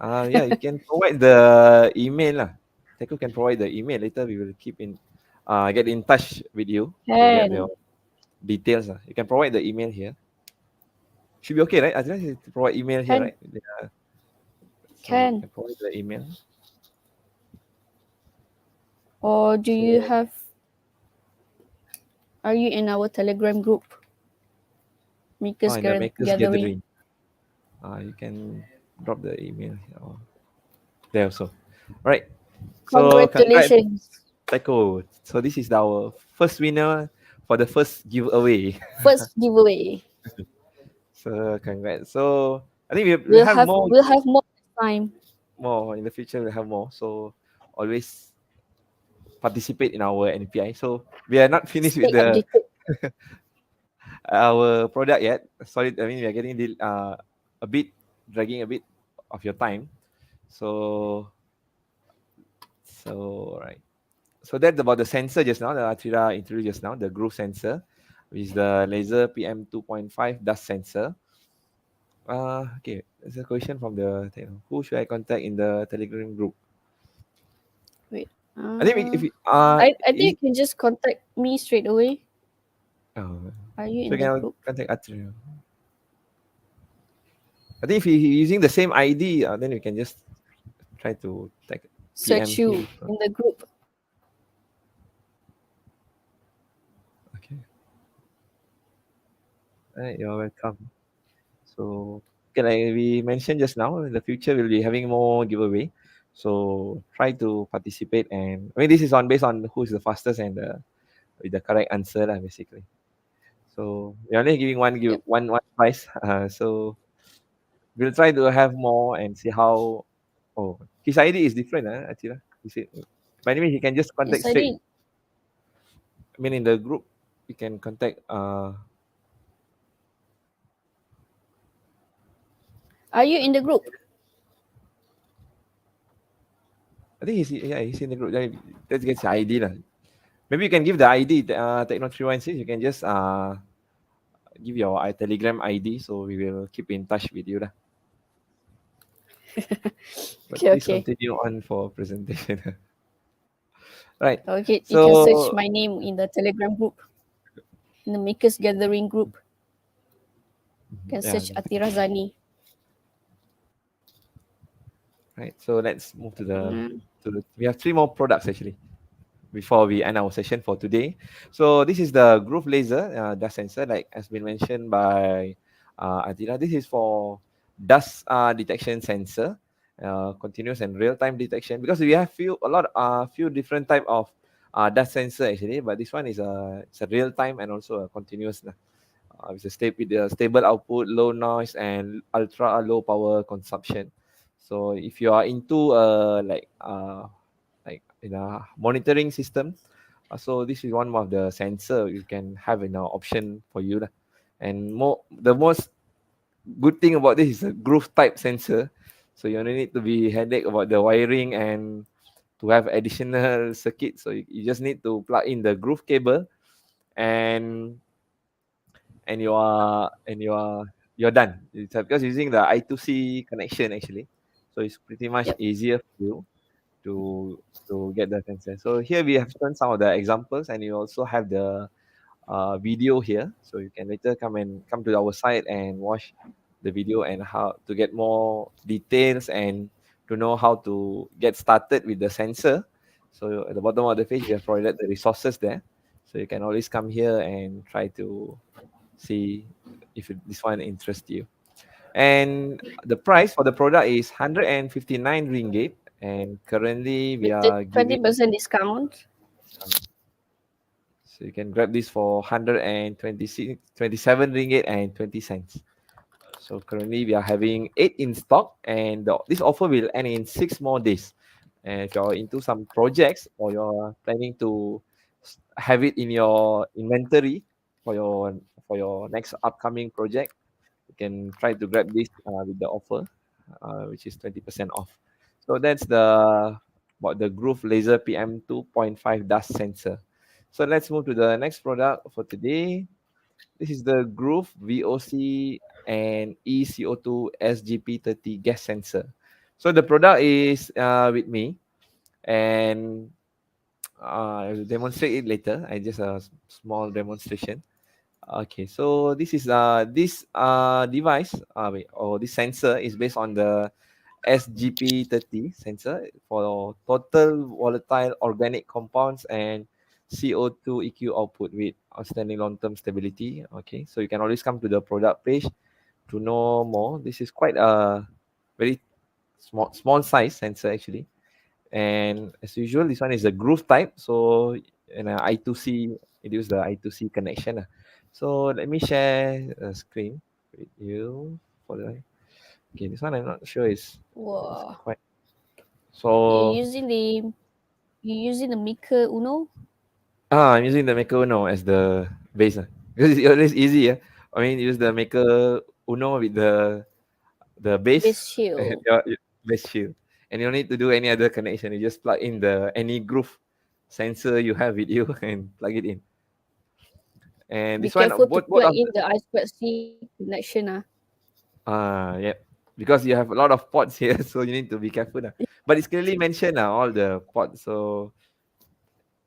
Yeah, you can provide the email lah. Teco can provide the email later. We will get in touch with you to get Can. your details lah. You can provide the email here. Should be okay, right? I think to provide email here, Can. right? Yeah. So you Can. can provide the email. Or do you So, have? Are you in our Telegram group? Makers in the makers gathering. gathering, you can drop the email here or there also. All right. So congrats, Congratulations. Teco. So this is our first winner for the first giveaway. First giveaway. So congrats. So I think we have more We'll have more time. in the future. We'll have more. So always participate in our NPI. So we are not finished with Stay updated. our product yet. Sorry, I mean we are getting dragging a bit of your time. So So right. So that's about the sensor just now, the Atira introduced just now, the groove sensor, which is the laser PM2.5 dust sensor. Okay, there's a question from the who should I contact in the Telegram group? Wait. I think if I think you can just contact me straight away. oh, Are you so in the can group? contact Atira. I think if you're using the same ID, then you can just try to tag PM Search you him. in the group. Okay. Alright, you're welcome. So, okay, like we mentioned just now, in the future we'll be having more giveaway. So try to participate, and I mean this is on based on who's the fastest and with the correct answer lah, basically. So we're only giving Yep. one prize. So we'll try to have more and see how. Oh, his ID is different, Atira. He said, by the way, he can just contact Yes, I straight. did. I mean, in the group, you can contact. Are you in the group? I think he's in the group. Let's get his ID lah. Maybe you can give the ID. Techno 316. You can just give your Telegram ID, so we will keep in touch with you lah. But Okay, please okay. continue on for presentation. Right. Okay, you can search So my name in the Telegram group, in the Makers Gathering group. You can yeah. search Atira Zani. Right. So let's move to Mm. the. We have 3 more products actually before we end our session for today. So this is the groove laser dust sensor, like has been mentioned by Adila. This is for dust detection sensor, continuous and real time detection. Because we have few different type of dust sensor actually, but this one is it's a real time and also a continuous. With a stable output, low noise, and ultra low power consumption. So if you are into like in a monitoring system, so this is one of the sensor you can have in our option for you lah. And the most good thing about this is a groove type sensor, so you only need to be headache about the wiring and to have additional circuit. So you just need to plug in the groove cable, and you're done. It's because using the I2C connection actually, so it's pretty much Yep. easier for you to get the sensor. So here we have shown some of the examples, and you also have the video here, so you can later come to our site and watch the video and how to get more details and to know how to get started with the sensor. So at the bottom of the page, we have provided the resources there, so you can always come here and try to see if this one interests you. And the price for the product is 159 ringgit, and currently we With the are giving 20% discount. discount. So you can grab this for 127 ringgit and 20 cents. So currently we are having 8 in stock, and this offer will end in 6 more days. And if you're into some projects or you're planning to have it in your inventory for your next upcoming project, you can try to grab this with the offer, which is 20% off. So that's about the Groove Laser PM2.5 dust sensor. So let's move to the next product for today. This is the Groove VOC and ECO2 SGP30 Gas Sensor. So the product is with me, and I'll demonstrate it later. I just a small demonstration. Okay, so this device or this sensor is based on the SGP30 sensor for total volatile organic compounds and CO2 EQ output with outstanding long-term stability. Okay, so you can always come to the product page to know more. This is quite a very small size sensor actually, and as usual, this one is a groove type. So in a I2C, it uses the I2C connection. So let me share a screen with you for the. Okay, this one I'm not sure is Wow. quite. You're So using the Maker Uno? I'm using the Maker Uno as the base because it's always easy. I mean, use the Maker Uno with the base Base shield. base shield, and you don't need to do any other connection. You just plug in any groove sensor you have with you and plug it in. And Be this one, careful to what plug of in the I2C connection. yeah, because you have a lot of ports here, so you need to be careful. But it's clearly mentioned all the ports, so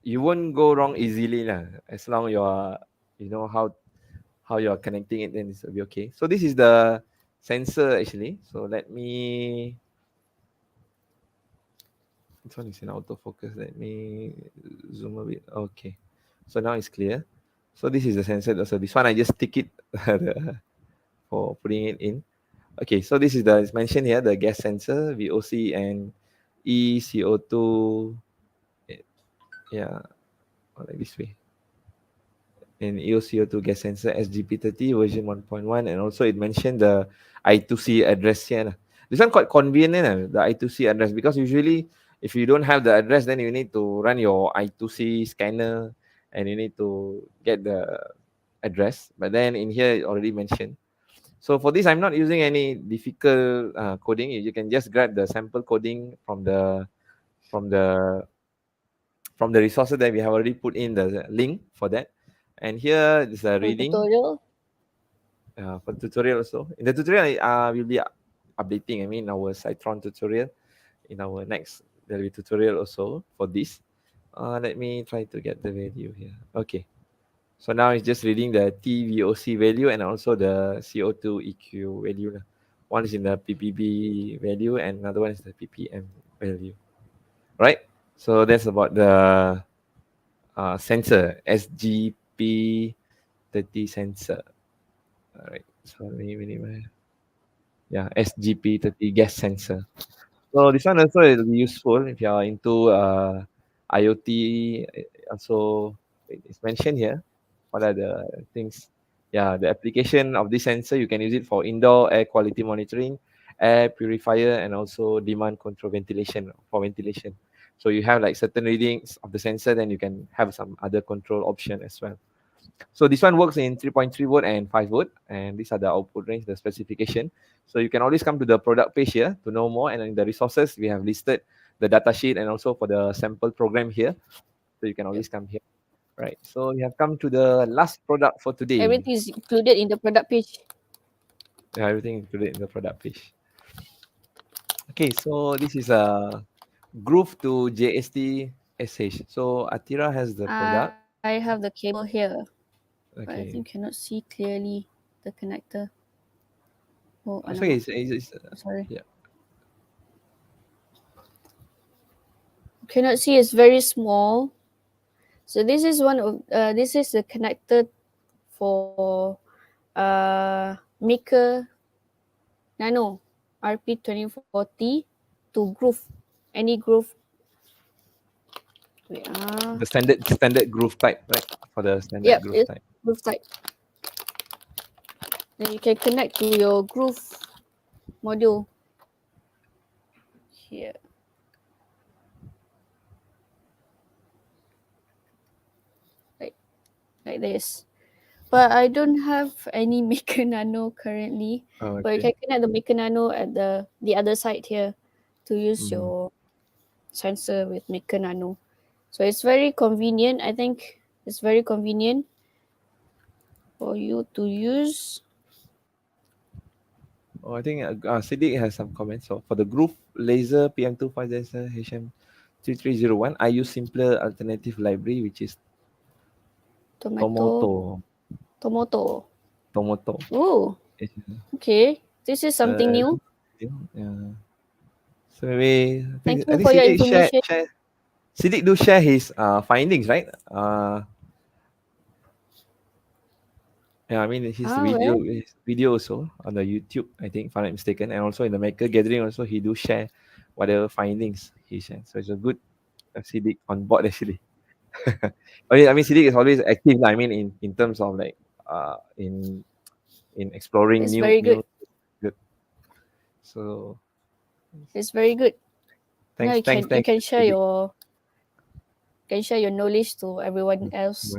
you won't go wrong easily as long you know how you're connecting it, then it'll be okay. So this is the sensor actually. So let me, this one is in autofocus. Let me zoom a bit. Okay. So now it's clear. So this is the sensor. So this one I just stick it for putting it in. Okay, so this is it's mentioned here, the gas sensor, VOC and ECO2. Yeah, like this way. And EOCO2 gas sensor SGP30 version 1.1, and also it mentioned the I2C address here. This one quite convenient, the I2C address, because usually if you don't have the address, then you need to run your I2C scanner and you need to get the address. But then in here it already mentioned. So for this, I'm not using any difficult coding. You can just grab the sample coding from the from the from the resources that we have already put in the link for that. And here is a For reading tutorial. for the tutorial also. In the tutorial, we'll be updating. I mean, our Cytron tutorial. In our next, there'll be tutorial also for this. Let me try to get the value here. Okay. So now it's just reading the TVOC value and also the CO2 EQ value. One is in the PPB value and another one is the PPM value. Right? So that's about the sensor, SGP30 sensor. All right. So yeah, SGP30 gas sensor. So this one also will be useful if you are into IoT. Also, it's mentioned here. What are the things? Yeah, the application of this sensor, you can use it for indoor air quality monitoring, air purifier, and also demand control ventilation for ventilation. So you have like certain readings of the sensor, then you can have some other control option as well. So this one works in 3.3 volt and 5 volt, and these are the output range, the specification. So you can always come to the product page here to know more, and in the resources we have listed the data sheet and also for the sample program here. So you can always come here. Right. So we have come to the last product for today. Everything is included in the product page. Yeah, everything included in the product page. Okay, so this is a groove to JST-SH. So Atira has the product. I have the cable here, but I Okay. think cannot see clearly the connector. Oh, So alamak. Sorry. yeah. Cannot see. It's very small. So this is this is the connector for Maker Nano RP2040 to groove, any groove. Wait, The standard groove type, right? For the standard yep, groove it's type. groove type. Then you can connect to your groove module here. Like this. But I don't have any Maker Nano currently. Oh, But you okay. can connect the Maker Nano at the other side here to use Mhm. your sensor with Maker Nano. So it's very convenient. I think it's very convenient for you to use. Oh, I think Siddiq has some comments. So for the groove laser PM25 HM3301, I use simpler alternative library, which is Tomato. Tomoto. Oh, It's, okay. This is something new. yeah. So maybe Thank I you think for your Siddiq information. Siddiq do share his findings, right? Yeah, I mean Where? his video also on the YouTube, I think, if I'm not mistaken, and also in the Maker Gathering also he do share whatever findings he shares. So it's a good Siddiq on board actually. I mean Siddiq is always active. I mean in terms of like in exploring It's very good. good. So It's very good. Now thanks you can share Siddiq. your knowledge to everyone else.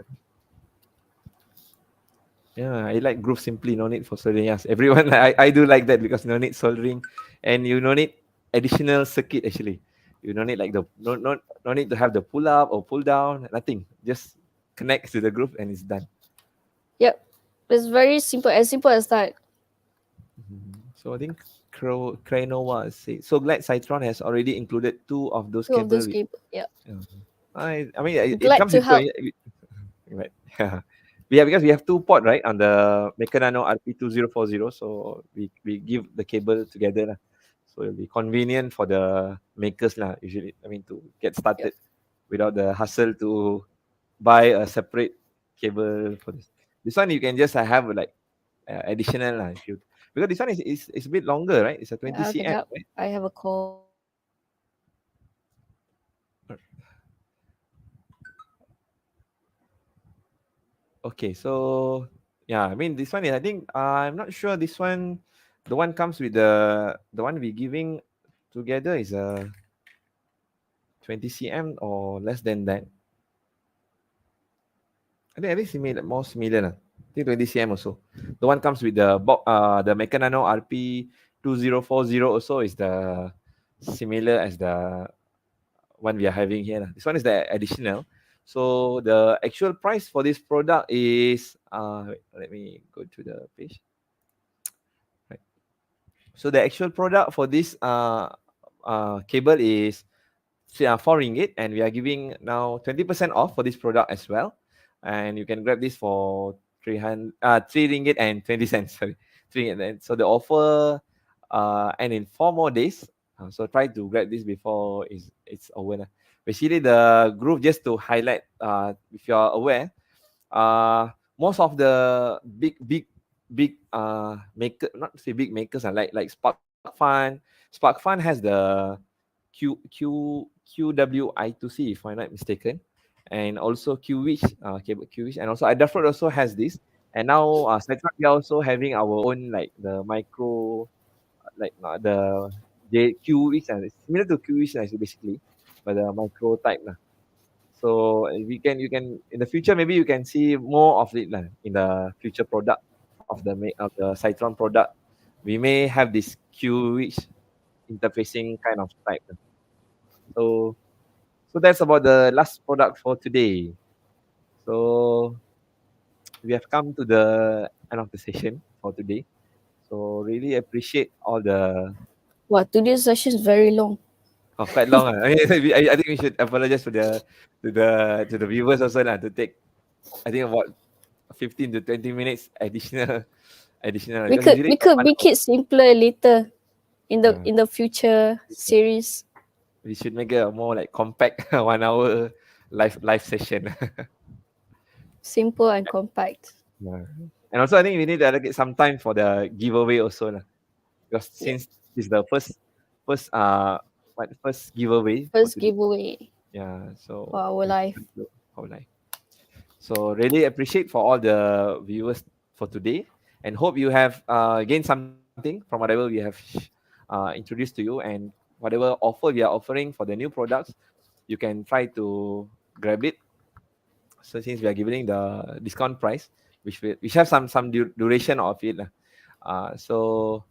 Yeah, I like groove simply, no need for soldering. Yes, everyone, I do like that because no need soldering, and you no need additional circuit actually. You don't need like the no need to have the pull up or pull down, nothing. Just connect to the groove and it's done. Yep. It's very simple, as simple as that. So I think Cranova say so glad Cytron has already included two of those Two of those cable. cable. Yeah. I mean it Glad comes to with help. right. Yeah, because we have two port right on the Mecanano RP2040, so we give the cable together lah. So it'll be convenient for the makers lah. Usually, I mean to get Yep. started without the hassle to buy a separate cable for this. This one you can just have like additional lah if you because this one is a bit longer, right? It's a 20 Kejap. cm, right? I have a call. Okay, so yeah, I mean this one is I think I'm not sure this one, the one comes with the one we giving together is a 20 cm or less than that. I think similar, more similar lah. I think 20 cm also. The one comes with the Mecanano RP2040 also is the similar as the one we are having here lah. This one is the additional. So the actual price for this product is wait, let me go to the page. Right. So the actual product for this cable is 4 ringgit, and we are giving now 20% off for this product as well. And you can grab this for 3 ringgit and 20 cents. Sorry, 3 ringgit. So the offer and in 4 more days. So try to grab this before it's over. Basically, the groove, just to highlight, if you are aware, most of the big maker, not to say big makers, like Spark Fun has the QWI2C, if I'm not mistaken, and also qwiic, cable qwiic, and also Adafruit also has this. And now Cytron, we are also having our own like the micro, like the qwiic, and it's similar to qwiic basically, but the micro type lah. So you can in the future maybe you can see more of it lah in the future product of the Cytron product. We may have this qwiic interfacing kind of type. So that's about the last product for today. So we have come to the end of the session for today. So really appreciate all the Wow, today's session is very long. quite long. I mean, I think we should apologize to the viewers also lah, to take I think about 15 to 20 minutes additional We because could usually we could make it simpler later in the Yeah. in the future series. we should make it a more like compact 1 hour live session. Simple and compact. Yeah. And also I think we need to allocate some time for the giveaway also lah. Because since it's the first giveaway for First today. giveaway Yeah, so for our life. our life. So really appreciate for all the viewers for today, and hope you have gained something from whatever we have introduced to you, and whatever offer we are offering for the new products, you can try to grab it. So since we are giving the discount price, which have some duration of it lah. So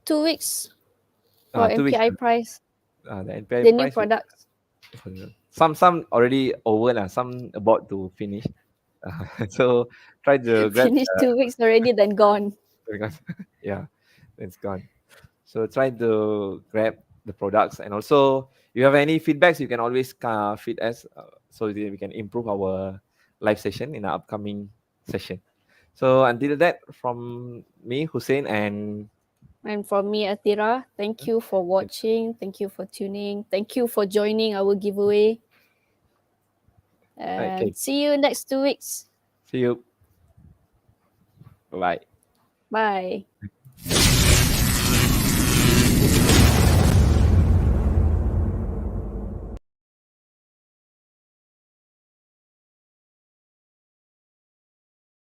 2 weeks for 2 weeks. MPI price. The NPI The new price products. some already over lah, some about to finish. So try to grab Finished 2 weeks already, then gone. yeah, it's gone. So try to grab the products, and also you have any feedbacks, you can always feed us so that we can improve our live session in the upcoming session. So until that, from me, Hussein, and from me, Atira, thank you for watching. Thank you for tuning. Thank you for joining our giveaway. And see you next 2 weeks. See you. Bye. Bye.